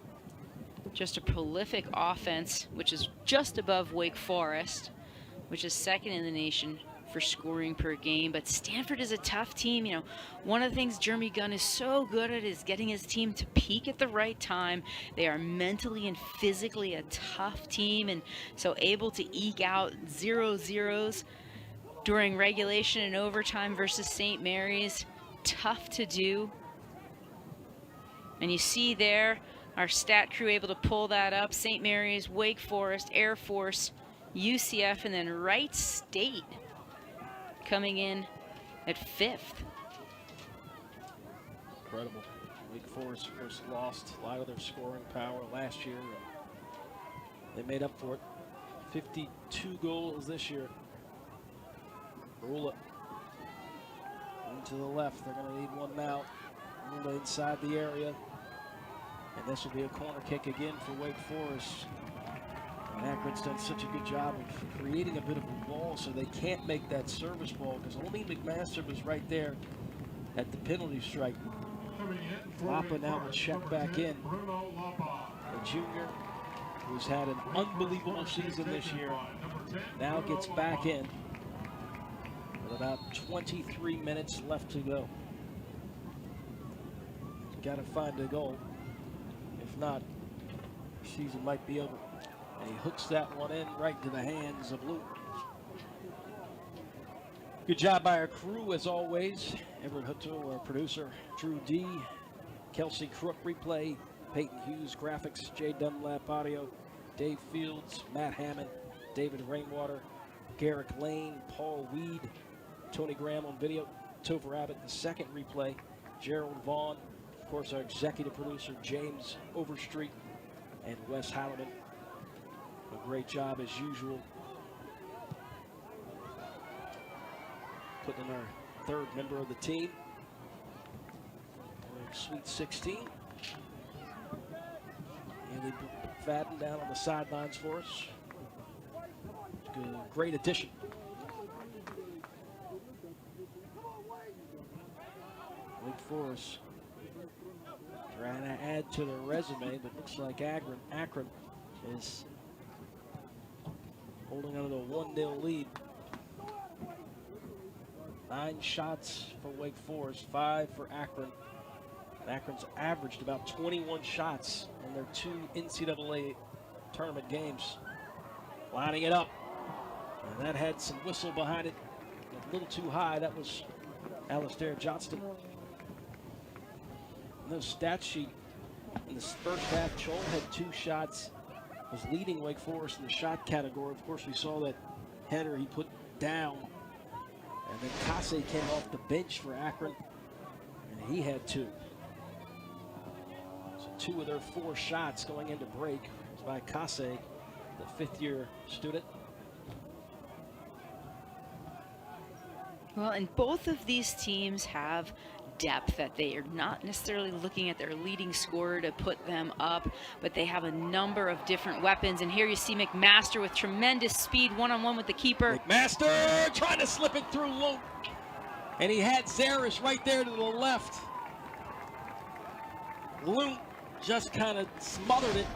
S2: Just a prolific offense, which is just above Wake Forest, which is second in the nation for scoring per game. But Stanford is a tough team. You know, one of the things Jeremy Gunn is so good at is getting his team to peak at the right time. They are mentally and physically a tough team, and so able to eke out 0-0s during regulation and overtime versus St. Mary's. Tough to do. And you see there our stat crew able to pull that up. St. Mary's, Wake Forest, Air Force, UCF, and then Wright State coming in at 5th.
S1: Incredible. Wake Forest, of course, lost a lot of their scoring power last year. They made up for it. 52 goals this year. Rula into the left. They're going to need one now. Rula inside the area. And this will be a corner kick again for Wake Forest. Akron's done such a good job of creating a bit of a wall so they can't make that service ball because only McMaster was right there at the penalty strike. Lapa now will check back in. The junior who's had an unbelievable season this year now gets back in with about 23 minutes left to go. Got to find a goal. If not, the season might be over. And he hooks that one in right into the hands of Luke. Good job by our crew as always. Everett Hutto, our producer, Drew D, Kelsey Crook replay, Peyton Hughes graphics, Jay Dunlap audio, Dave Fields, Matt Hammond, David Rainwater, Garrick Lane, Paul Weed, Tony Graham on video, Topher Abbott the second replay, Gerald Vaughn, of course our executive producer James Overstreet, and Wes Halloman. A great job as usual. Putting in our third member of the team. Sweet 16. Andy Fadden down on the sidelines for us. Good, great addition. Wake Forest trying to add to their resume, but looks like Akron is holding on to a 1-0 lead. 9 shots for Wake Forest, 5 for Akron. Akron's averaged about 21 shots in their 2 NCAA tournament games. Lining it up. And that had some whistle behind it. A little too high. That was Alistair Johnston. And the stat sheet in the first half, Chol had 2 shots. Was leading Wake Forest in the shot category. Of course, we saw that header he put down. And then Kase came off the bench for Akron, and he had 2. So 2 of their 4 shots going into break was by Kase, the 5th-year student.
S2: Well, and both of these teams have depth that they are not necessarily looking at their leading scorer to put them up, but they have a number of different weapons. And here you see McMaster with tremendous speed, one-on-one with the keeper.
S1: McMaster trying to slip it through Luke, and he had Zaris right there to the left. Luke just kind of smothered it.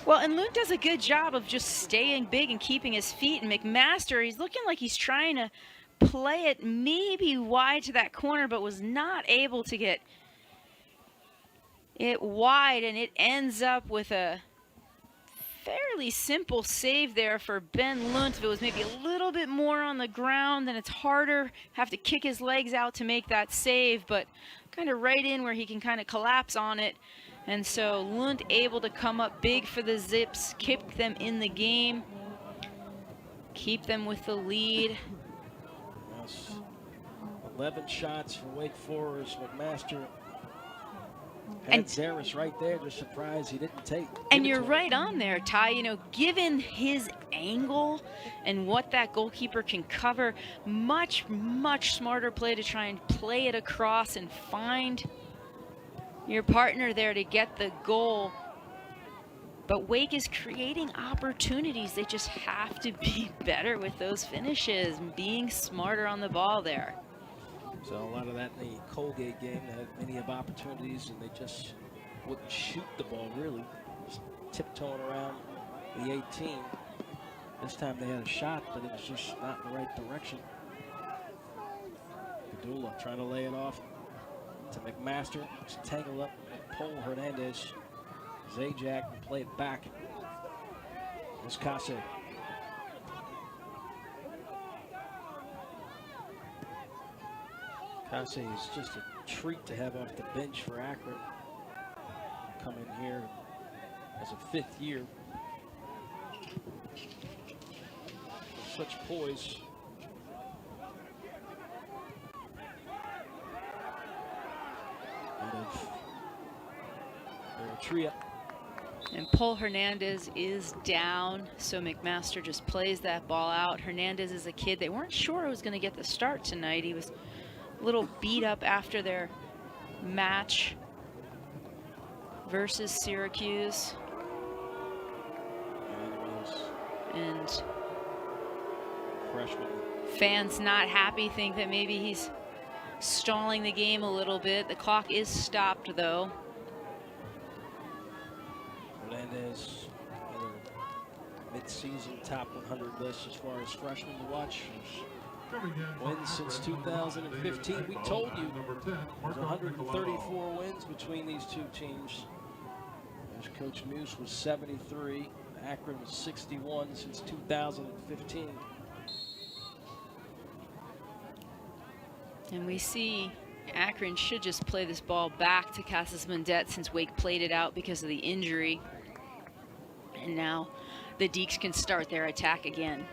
S2: Well, and Luke does a good job of just staying big and keeping his feet. And McMaster, he's looking like he's trying to play it maybe wide to that corner, but was not able to get it wide, and it ends up with a fairly simple save there for Ben Lunt. If it was maybe a little bit more on the ground, then it's harder, have to kick his legs out to make that save, but kind of right in where he can kind of collapse on it. And so Lunt able to come up big for the Zips, keep them in the game, keep them with the lead.
S1: 11 shots for Wake Forest. McMaster had Zaris right there. Just surprised he didn't take.
S2: And you're right on there, Ty. You know, given his angle and what that goalkeeper can cover, much smarter play to try and play it across and find your partner there to get the goal. But Wake is creating opportunities. They just have to be better with those finishes and being smarter on the ball there.
S1: So a lot of that in the Colgate game. They had many of opportunities, and they just wouldn't shoot the ball, really. Just tiptoeing around the 18. This time they had a shot, but it was just not in the right direction. Padula trying to lay it off to McMaster. It's tangled up with Paul Hernandez. Zajac will play it back. There's Kase. Kase is just a treat to have off the bench for Akron. Come in here as a 5th year. Such poise. Out of Eritrea.
S2: And Paul Hernandez is down, so McMaster just plays that ball out. Hernandez is a kid they weren't sure he was going to get the start tonight. He was a little beat up after their match versus Syracuse.
S1: And it was
S2: and
S1: Freshman.
S2: fans not happy, think that maybe he's stalling the game a little bit. The clock is stopped, though.
S1: Hernandez, another mid-season top 100 list as far as freshmen to watch. Wins since 2015. We told you there's 134 wins between these two teams. As Coach Muse was 73. Akron was 61 since 2015.
S2: And we see Akron should just play this ball back to Casas Mundet since Wake played it out because of the injury. And now the Deeks can start their attack again.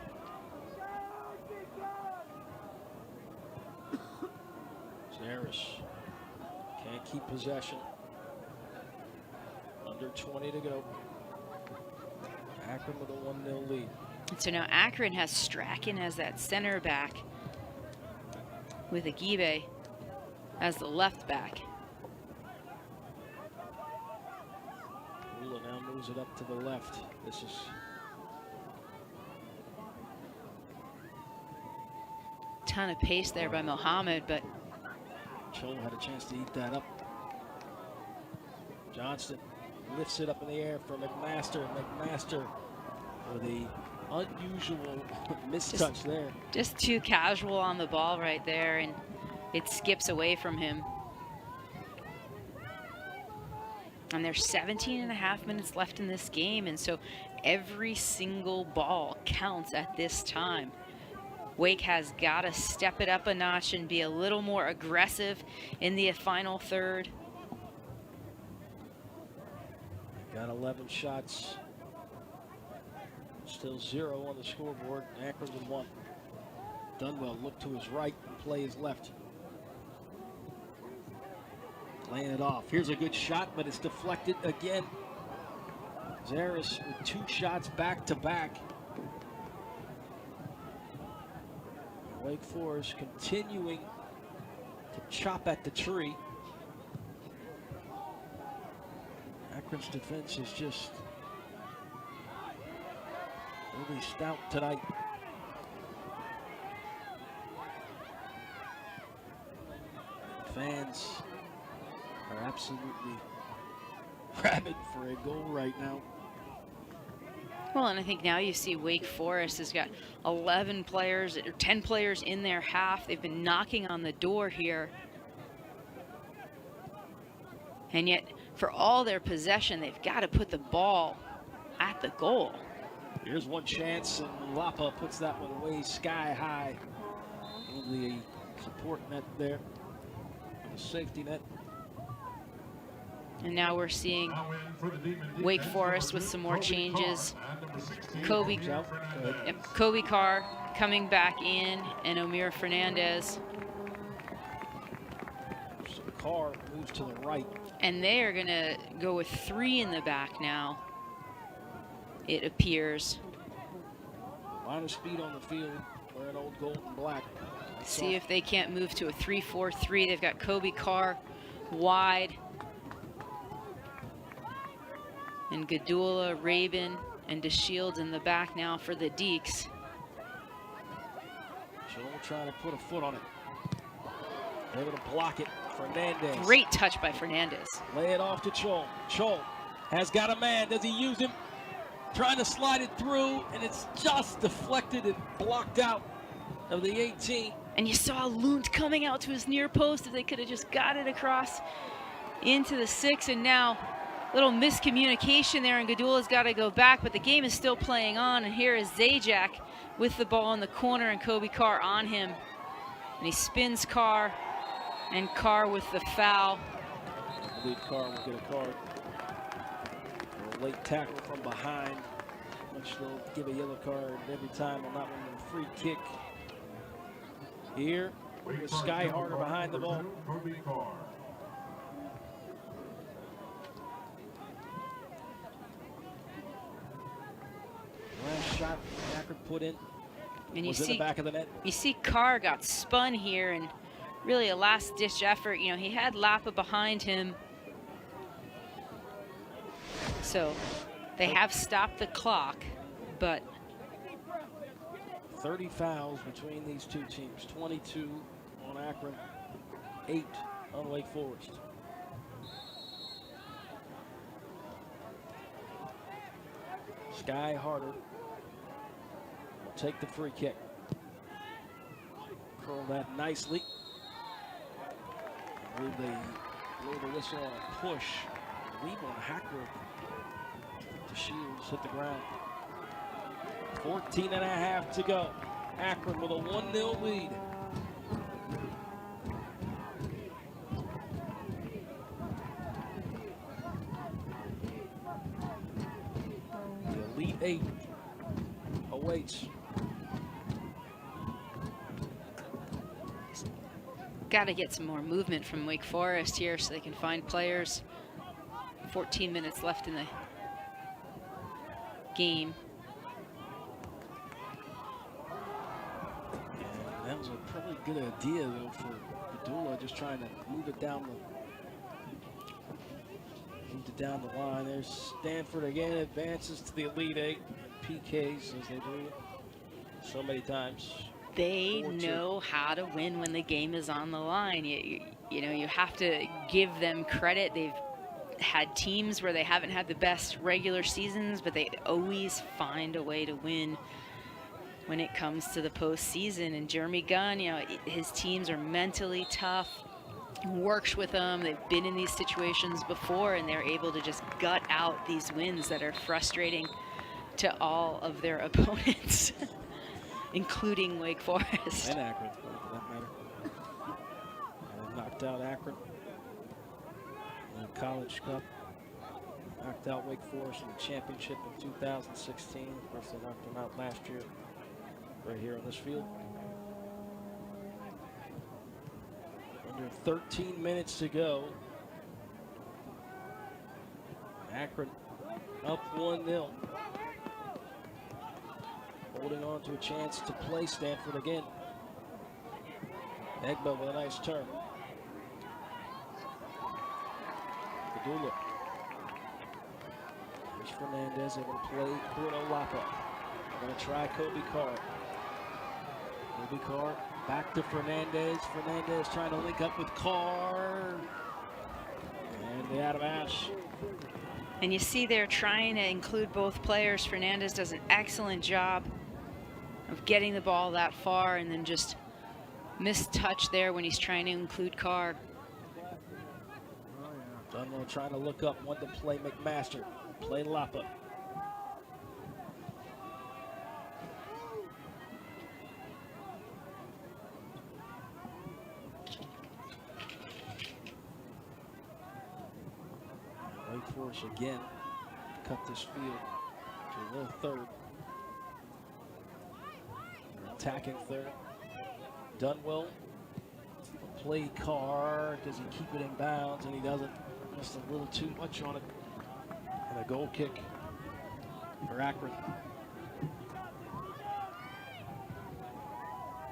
S1: Zaris can't keep possession. Under 20 to go. Akron with a 1-0 lead.
S2: And so now Akron has Strachan as that center back, with Agibe as the left back.
S1: Ula now moves it up to the left. This is
S2: Ton of pace there by Mohammed, but
S1: Cho had a chance to eat that up. Johnston lifts it up in the air for McMaster. McMaster with the unusual mistouch there.
S2: just too casual on the ball right there, and it skips away from him. And there's 17 and a half minutes left in this game, and so every single ball counts at this time. Wake has got to step it up a notch and be a little more aggressive in the final third.
S1: Got 11 shots. Still 0 on the scoreboard. Akron with 1. Dunwell look to his right and play his left. Laying it off. Here's a good shot, but it's deflected again. Zaris with 2 shots back to back. Wake Forest continuing to chop at the tree. Akron's defense is just really stout tonight. Fans are absolutely rabid for a goal right now.
S2: Well, and I think now you see Wake Forest has got 11 players, or 10 players in their half. They've been knocking on the door here. And yet, for all their possession, they've got to put the ball at the goal.
S1: Here's one chance, and Lapa puts that one away sky high. Only a support net there, and a safety net.
S2: And now we're seeing Wake Forest with some more changes. Kobe Carr coming back in, and Omir Fernandez.
S1: So Carr moves to the right.
S2: And they are going to go with 3 in the back now, it appears.
S1: Line of speed on the field, wearing old gold and black.
S2: See if they can't move to a 3-4-3. They've got Kobe Carr wide. And Gadula, Rabin, and DeShields in the back now for the Deeks.
S1: Joel trying to put a foot on it. Able to block it. Fernandez.
S2: Great touch by Fernandez.
S1: Lay it off to Chol. Chol has got a man. Does he use him? Trying to slide it through, and it's just deflected and blocked out of the 18.
S2: And you saw Lund coming out to his near post. If they could have just got it across into the 6, and now little miscommunication there, and Gadula's got to go back, but the game is still playing on, and here is Zajac with the ball in the corner, and Kobe Carr on him. And he spins Carr, and Carr with the foul.
S1: I believe Carr will get a card. A late tackle from behind, which they'll give a yellow card every time on that one with a free kick. Here, with Sky Harder behind the ball. Last shot Akron put in
S2: And
S1: was in the back of the net.
S2: You see Carr got spun here, and really a last-ditch effort. You know, he had Lapa behind him. So they have stopped the clock, but
S1: 30 fouls between these two teams. 22 on Akron, 8 on Wake Forest. Sky Harder will take the free kick. Curl that nicely. I believe they blow the whistle on a push. I believe on Hacker to Shields hit the ground. 14 and a half to go. Akron with a 1-0 lead. The Elite Eight awaits.
S2: Got to get some more movement from Wake Forest here so they can find players. 14 minutes left in the game.
S1: And that was a probably good idea though for Padula, just trying to move it down the line. There's Stanford again, advances to the Elite Eight. PKs as they do so many times.
S2: They know how to win when the game is on the line. You know, you have to give them credit. They've had teams where they haven't had the best regular seasons, but they always find a way to win when it comes to the postseason. And Jeremy Gunn, you know, his teams are mentally tough. Works with them. They've been in these situations before, and they're able to just gut out these wins that are frustrating to all of their opponents. Including Wake Forest.
S1: And Akron, for that matter. And knocked out Akron in the College Cup. Knocked out Wake Forest in the championship in 2016. Of course, they knocked them out last year, right here on this field. Under 13 minutes to go. Akron up 1-0. Holding on to a chance to play Stanford again. Egbo with a nice turn. Padula. Here's Fernandez able to play Bruno Lapa. They're going to try Kobe Carr. Kobe Carr back to Fernandez. Fernandez trying to link up with Carr. And the out of bounds.
S2: And you see they're trying to include both players. Fernandez does an excellent job of getting the ball that far, and then just missed touch there when he's trying to include Carr.
S1: Dunwell trying to look up, one to play McMaster, play Lapa. Wake Forest again cut this field to a low third. Attacking third. Dunwell play Carr. Does he keep it in bounds? And he doesn't. Just a little too much on it. And a goal kick for Akron.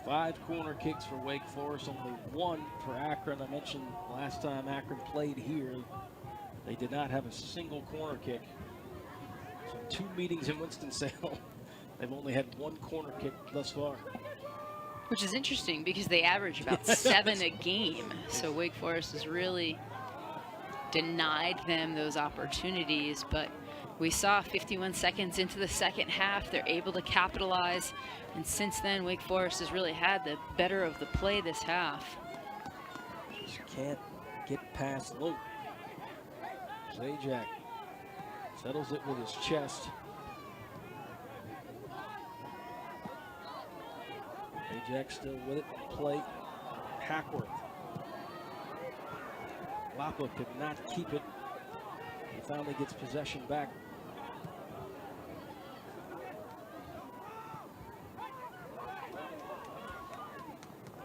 S1: 5 corner kicks for Wake Forest, only 1 for Akron. I mentioned last time Akron played here, they did not have a single corner kick. So 2 meetings in Winston-Salem. They've only had 1 corner kick thus far.
S2: Which is interesting because they average about 7 a game. So Wake Forest has really denied them those opportunities. But we saw 51 seconds into the second half, they're able to capitalize. And since then, Wake Forest has really had the better of the play this half.
S1: Just can't get past Luke. Zajac settles it with his chest. Zajac still with it. Play Hackworth. Lapa could not keep it. He finally gets possession back.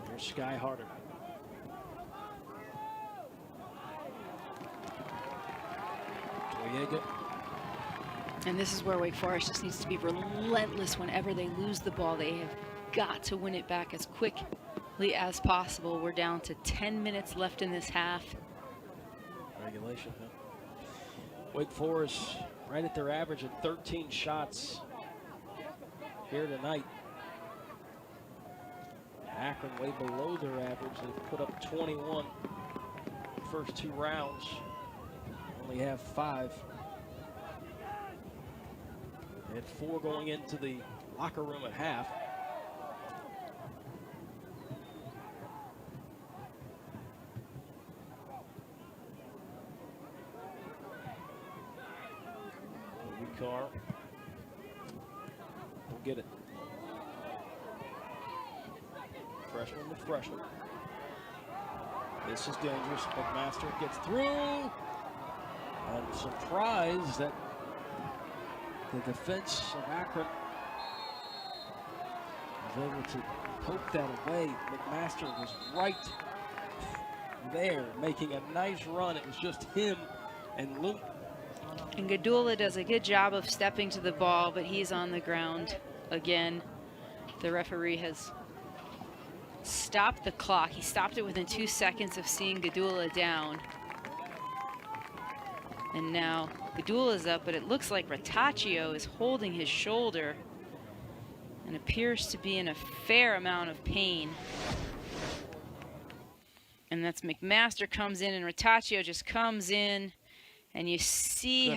S1: Here's Sky Harder. Toyega.
S2: And this is where Wake Forest just needs to be relentless whenever they lose the ball. They have got to win it back as quickly as possible. We're down to 10 minutes left in this half.
S1: Regulation, huh? Wake Forest right at their average of 13 shots here tonight. Akron way below their average. They've put up 21 the first 2 rounds. Only have 5. They had 4 going into the locker room at half. Car will get it. Freshman to freshman. This is dangerous. McMaster gets through. And surprised that the defense of Akron was able to poke that away. McMaster was right there making a nice run. It was just him and Luke.
S2: And Gadula does a good job of stepping to the ball, but he's on the ground again. The referee has stopped the clock. He stopped it within 2 seconds of seeing Gadula down. And now Gadula's up, but it looks like Rattaccio is holding his shoulder and appears to be in a fair amount of pain. And that's McMaster comes in, and Rattaccio just comes in. And you see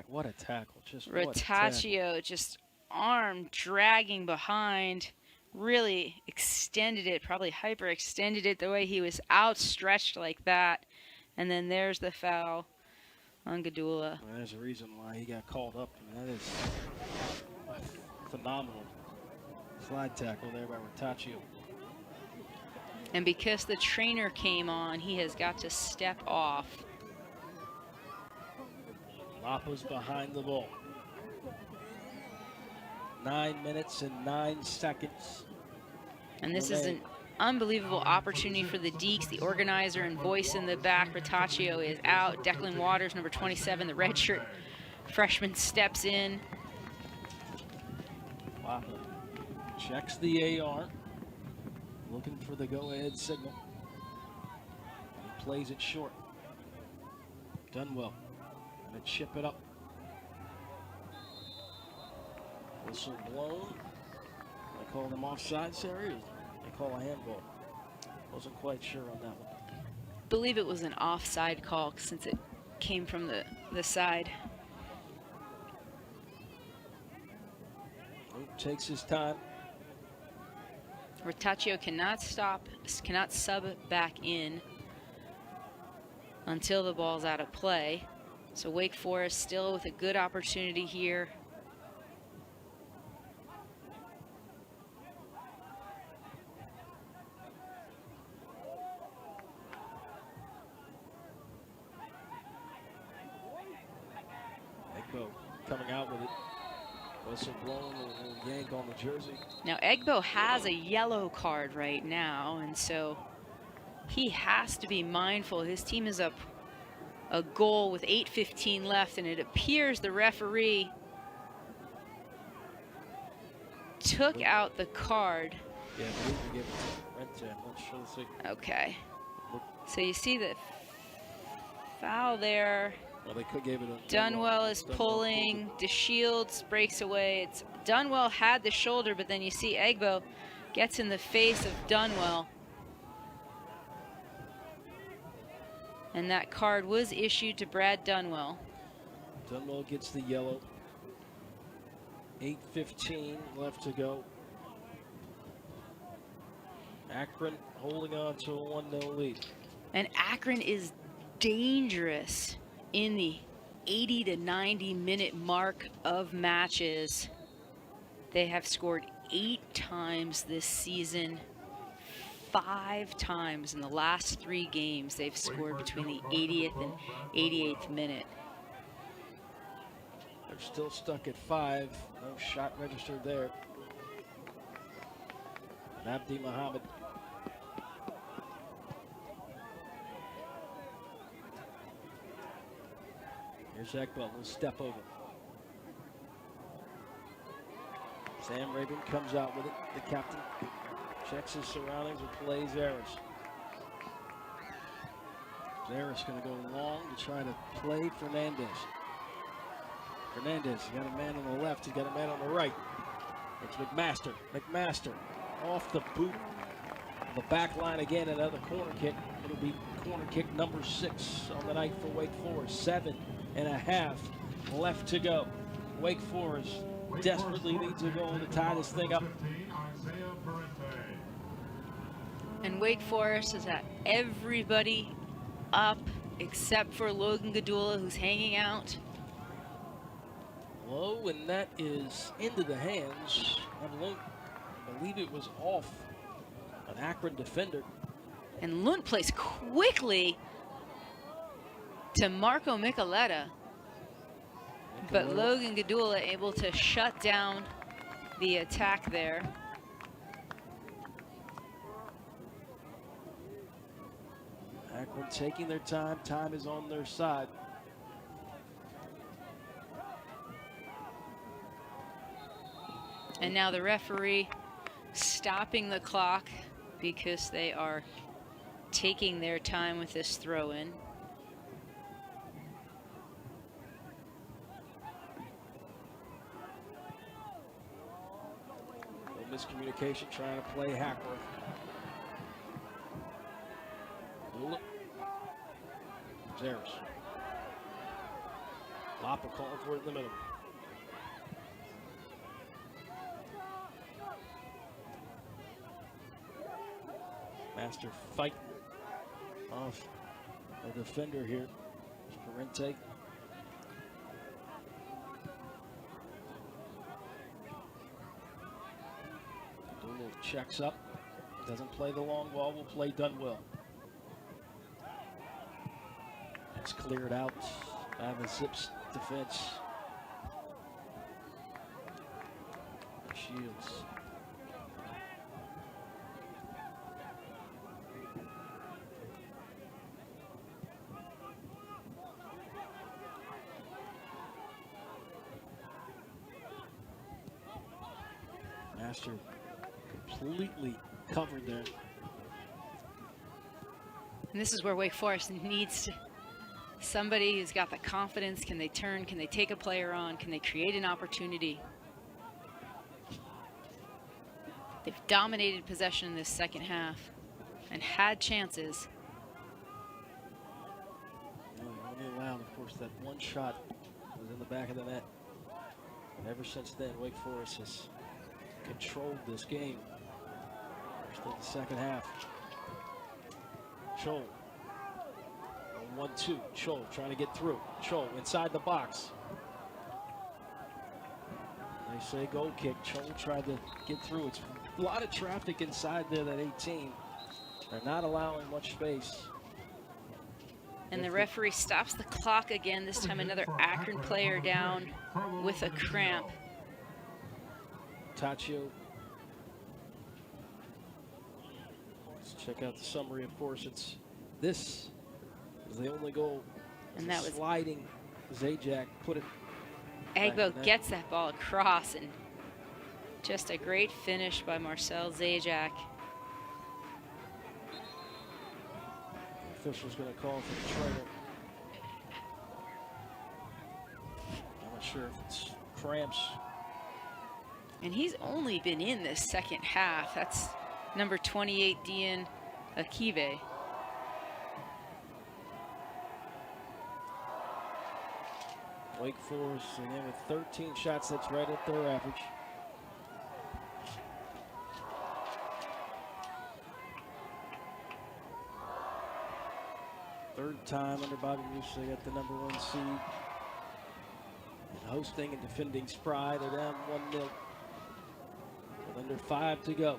S1: what a tackle. Just
S2: Rattaccio just arm dragging behind, really extended it, probably hyperextended it the way he was outstretched like that. And then there's the foul on Gadula.
S1: Well, there's a reason why he got called up. I mean, that is a phenomenal slide tackle there by Rattaccio.
S2: And because the trainer came on, he has got to step off.
S1: Lapa's behind the ball. 9 minutes and 9 seconds.
S2: And this is an unbelievable opportunity for the Deeks, the organizer and voice in the back. Rattaccio is out. Declan Waters, number 27, the redshirt freshman, steps in.
S1: Lapa checks the AR, looking for the go-ahead signal. He plays it short. Done well. Gonna chip it up. Whistle blown. They call them offsides area. They call a handball. Wasn't quite sure on that one.
S2: I believe it was an offside call since it came from the side.
S1: Luke takes his time.
S2: Rattaccio cannot sub back in until the ball's out of play. So Wake Forest still with a good opportunity here.
S1: Egbo coming out with it. Whistle blown, a little yank on the jersey.
S2: Now Egbo has a yellow card right now, and so he has to be mindful. His team is up a goal with 8:15 left, and it appears the referee took out the card.
S1: Yeah, I believe we gave it to Renta. I'm not sure the signal.
S2: Okay. So you see the foul there.
S1: Well, they could give it a
S2: Dunwell is pulling. DeShields breaks away. It's Dunwell had the shoulder, but then you see Egbo gets in the face of Dunwell. And that card was issued to Brad Dunwell.
S1: Dunwell gets the yellow. 8:15 left to go. Akron holding on to a 1-0 lead.
S2: And Akron is dangerous in the 80 to 90 minute mark of matches. They have scored 8 times this season. 5 times in the last 3 games they've scored between the 80th and 88th minute.
S1: They're still stuck at 5. No shot registered there. And Abdi Muhammad. Here's Ekbal, will step over. Sam Rabin comes out with it, the captain. Checks his surroundings and plays Harris. Harris going to go long to try to play Fernandez. Fernandez, he's got a man on the left, he's got a man on the right. It's McMaster. McMaster off the boot The back line again, another corner kick. It'll be corner kick number 6 on the night for Wake Forest. 7.5 left to go. Wake Forest desperately needs a goal to tie this thing up.
S2: And Wake Forest has got everybody up except for Logan Gadula, who's hanging out.
S1: Low, and that is into the hands of Lunt. I believe it was off an Akron defender.
S2: And Lunt plays quickly to Marco Micheletta. But Logan Gadula able to shut down the attack there.
S1: Akron taking their time. Time is on their side.
S2: And now the referee stopping the clock because they are taking their time with this throw-in.
S1: No miscommunication trying to play Hackworth. There's Lapa calling for it in the middle. Master fight off a defender here. Parente. Doolittle checks up. Doesn't play the long ball. Will play Dunwell. It's cleared out by the Zips defense. Shields. Master completely covered there.
S2: And this is where Wake Forest needs somebody who's got the confidence. Can they turn? Can they take a player on? Can they create an opportunity? They've dominated possession in this second half and had chances.
S1: Only allowed, of course, that one shot was in the back of the net. And ever since then, Wake Forest has controlled this game. First in the second half. Chol. 1-2. Chol trying to get through. Chol inside the box. They say goal kick. Chol tried to get through. It's a lot of traffic inside there, that 18. They're not allowing much space.
S2: And the referee stops the clock again. This time another Akron player down with a cramp.
S1: Taccio. Let's check out the summary. Of course, this is the only goal.
S2: And that was
S1: sliding. Zajac put it.
S2: Agbo gets that ball across, and just a great finish by Marcel Zajac.
S1: Official's going to call for the trailer. I'm not sure if it's cramps.
S2: And he's only been in this second half. That's number 28, Dian Akive.
S1: Wake Forest again with 13 shots. That's right at their average. Third time under Bobby Moose, they got the #1 seed. And hosting and defending Spry, they're down 1-0. With under 5 to go.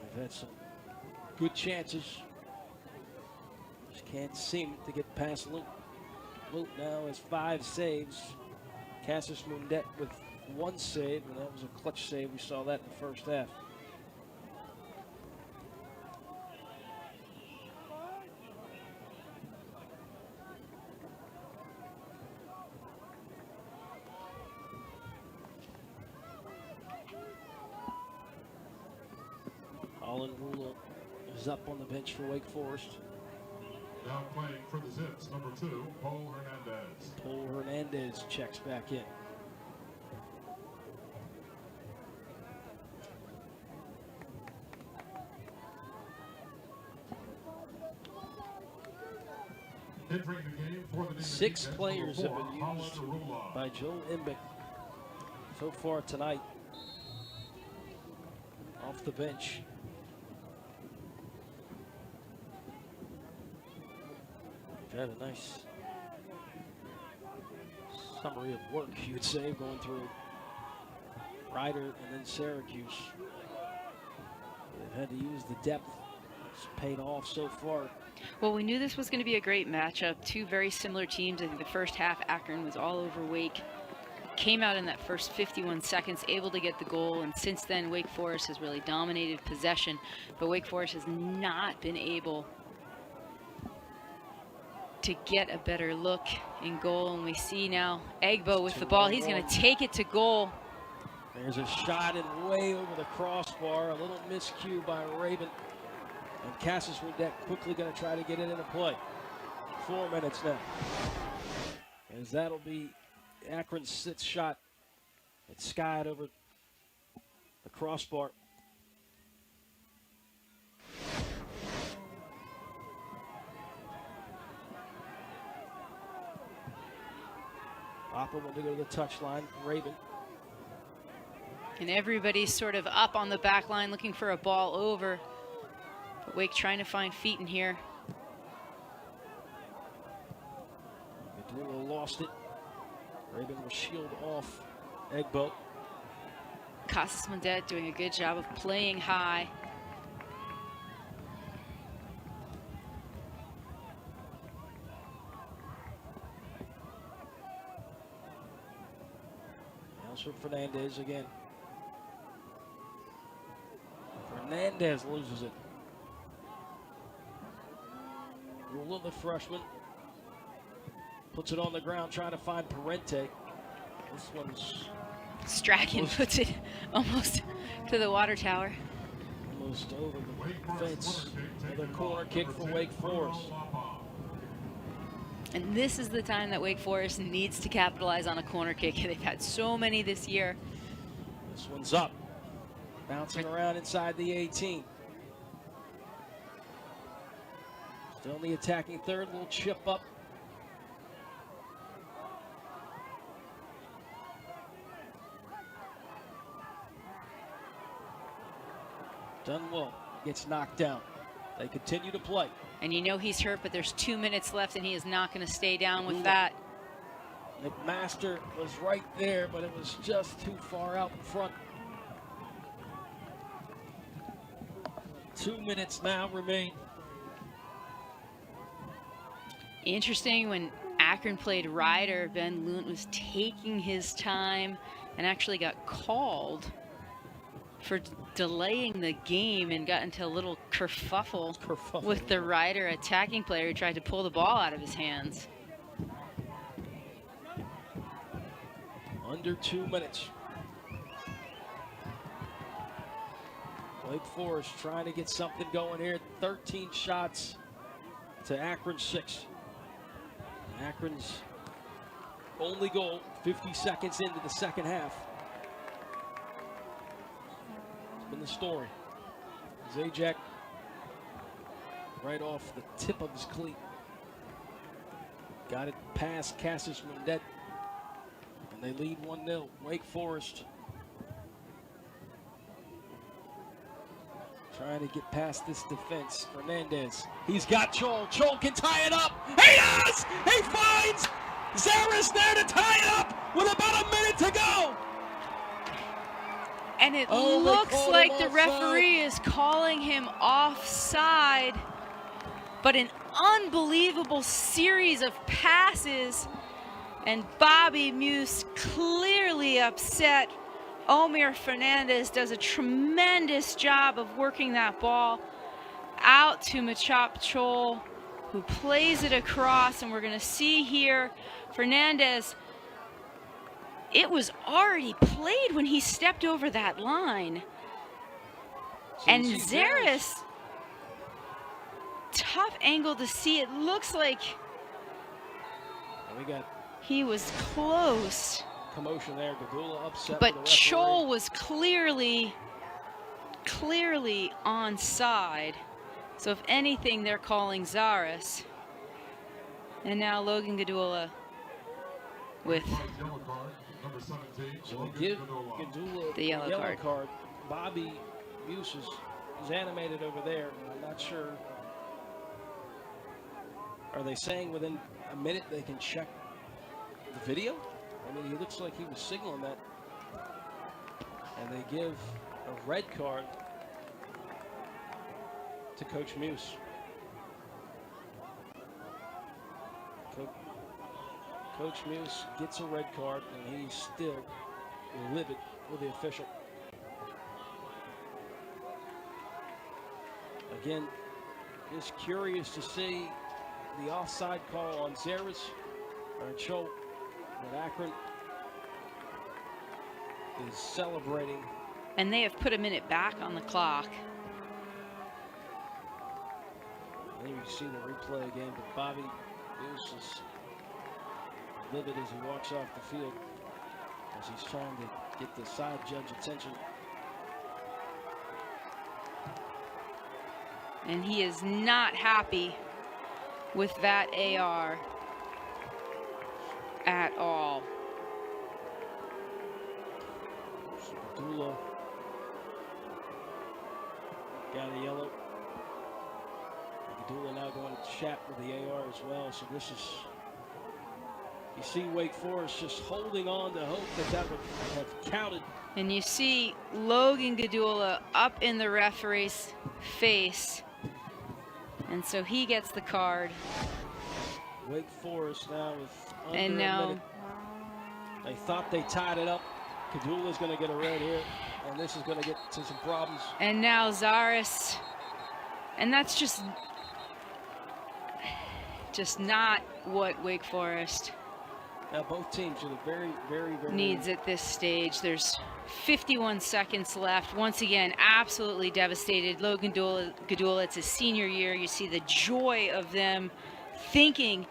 S1: They've had some good chances. Just can't seem to get past Luke. Luke now has 5 saves. Cassis Mundet with 1 save, and that was a clutch save. We saw that in the first half. Holland Rula is up on the bench for Wake Forest.
S3: Now playing for the Zips, #2, Paul Hernandez.
S1: Paul Hernandez checks back in. 6 players have been used by Joe Imbick so far tonight off the bench. Had a nice summary of work, you would say, going through Ryder and then Syracuse. They've had to use the depth. It's paid off so far.
S2: Well, we knew this was going to be a great matchup. Two very similar teams. I think the first half, Akron was all over Wake. Came out in that first 51 seconds, able to get the goal. And since then, Wake Forest has really dominated possession. But Wake Forest has not been able to get a better look in goal. And we see now Egbo with the ball. He's going to take it to goal.
S1: There's a shot and way over the crossbar. A little miscue by Rabin. And Cassis Redette quickly going to try to get it into play. 4 minutes now. As that'll be Akron's 6th shot. It's skied over the crossbar. Hopper went to go to the touchline. Rabin.
S2: And everybody's sort of up on the back line looking for a ball over. But Wake trying to find feet in here.
S1: Gadula lost it. Rabin will shield off Egbo.
S2: Casas Mundet doing a good job of playing high.
S1: Alfred Fernandez again. Fernandez loses it. Rula, the freshman, puts it on the ground trying to find Parente. This one's...
S2: Strachan puts it almost to the water tower.
S1: Almost over the fence. Another corner kick for Wake Forest.
S2: And this is the time that Wake Forest needs to capitalize on a corner kick. They've had so many this year.
S1: This one's up. Bouncing around inside the 18. Still in the attacking third, little chip up. Dunwell gets knocked down. They continue to play.
S2: And you know he's hurt, but there's 2 minutes left, and he is not going to stay down with that.
S1: McMaster was right there, but it was just too far out in front. 2 minutes now remain.
S2: Interesting, when Akron played Ryder, Ben Lunt was taking his time and actually got called for delaying the game and got into a little kerfuffle with the Ryder attacking player who tried to pull the ball out of his hands.
S1: Under 2 minutes. Wake Forest trying to get something going here. 13 shots to Akron's 6. Akron's only goal 50 seconds into the second half. It's been the story. Zajac right off the tip of his cleat. Got it past Cassis Mundet. And they lead 1-0. Wake Forest trying to get past this defense. Fernandez. He's got Chol. Chol can tie it up. He does! He finds Zaris there to tie it up with about a minute to go.
S2: And it looks like the referee is calling him offside. But an unbelievable series of passes. And Bobby Muse clearly upset. Omir Fernandez does a tremendous job of working that ball out to Machop Chol, who plays it across. And we're going to see here Fernandez. It was already played when he stepped over that line. And Zaris, tough angle to see. It looks like he was close.
S1: Commotion there. Gadula upset.
S2: But Chol was clearly onside. So if anything, they're calling Zaris. And now Logan Gadula with
S3: Yellow card, number 17.
S1: So
S3: Logan
S1: we give
S3: Gadula.
S1: Gadula
S2: The yellow card.
S1: Bobby Muse is animated over there. I'm not sure. Are they saying within a minute they can check the video? I mean, he looks like he was signaling that. And they give a red card to Coach Muse. Coach Muse gets a red card, and he's still livid with the official. Again, just curious to see the offside call on Zaris or Cho that Akron is celebrating.
S2: And they have put a minute back on the clock.
S1: I think you see the replay again, but Bobby Muse is livid as he walks off the field as he's trying to get the side judge attention.
S2: And he is not happy with that AR at all.
S1: Dula got a yellow. Dula now going to chat with the AR as well. So this is, you see Wake Forest just holding on to hope that that would have counted.
S2: And you see Logan Gadula up in the referee's face. And so he gets the card.
S1: Wake Forest now with under
S2: And
S1: a
S2: now
S1: minute. They thought they tied it up. Kadula's going to get a red here, and this is going to get to some problems.
S2: And now Zaris. And that's just not what Wake Forest
S1: Now both teams are very, very, very
S2: needs at this stage. There's 51 seconds left. Once again, absolutely devastated. Logan Gadula, it's his senior year. You see the joy of them thinking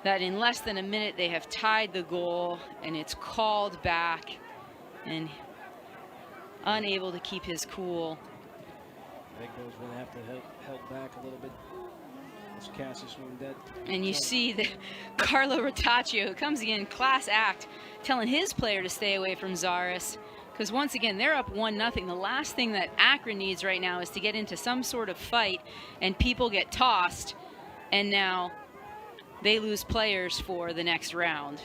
S2: that in less than a minute they have tied the goal, and it's called back, and unable to keep his cool.
S1: I think those going to have to held back a little bit. As Cassius Mundette.
S2: And you see that Carlo Rotaccio, who comes in, class act, telling his player to stay away from Zaris. Because once again, they're up 1-0. The last thing that Akron needs right now is to get into some sort of fight and people get tossed. And now they lose players for the next round.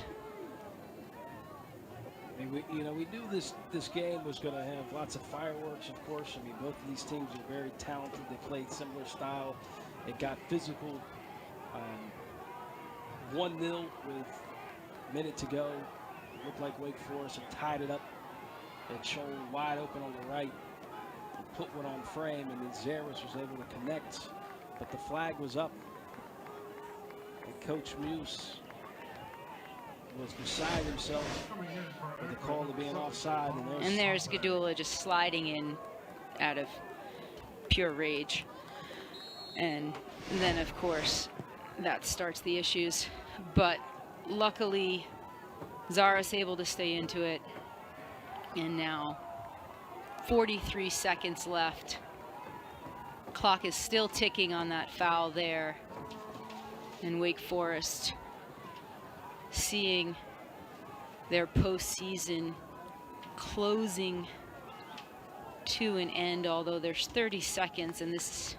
S1: I mean, we knew this game was going to have lots of fireworks, of course. I mean, both of these teams are very talented. They played similar style. It got physical. 1-0 with a minute to go. It looked like Wake Forest had tied it up. They showed wide open on the right. Put one on frame, and then Zaris was able to connect. But the flag was up. And Coach Muse was beside himself with the call to being offside.
S2: And there's Gadula just sliding in out of pure rage. And then, of course, that starts the issues. But luckily, Zaris able to stay into it. And now 43 seconds left. Clock is still ticking on that foul there. And Wake Forest seeing their postseason closing to an end, although there's 30 seconds, and this,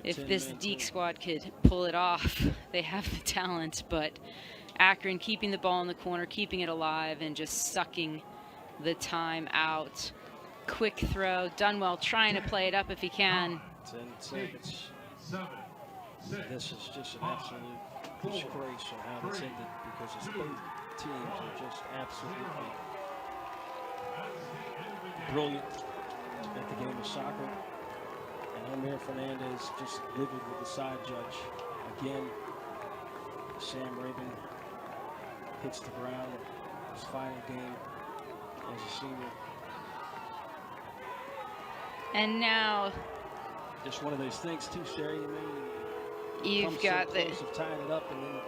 S2: if this Deke squad could pull it off, they have the talent. But Akron keeping the ball in the corner, keeping it alive, and just sucking the time out. Quick throw. Dunwell trying to play it up if he can.
S1: 10 seconds. This is just an absolute disgrace on how this ended, because it's both teams are just absolutely brilliant at the game of soccer. And Amir Fernandez just livid with the side judge. Again, Sam Raven hits the ground. His final game as a senior.
S2: And now
S1: just one of those things too, Sherry.
S2: You've got
S1: so close of tying it up, and then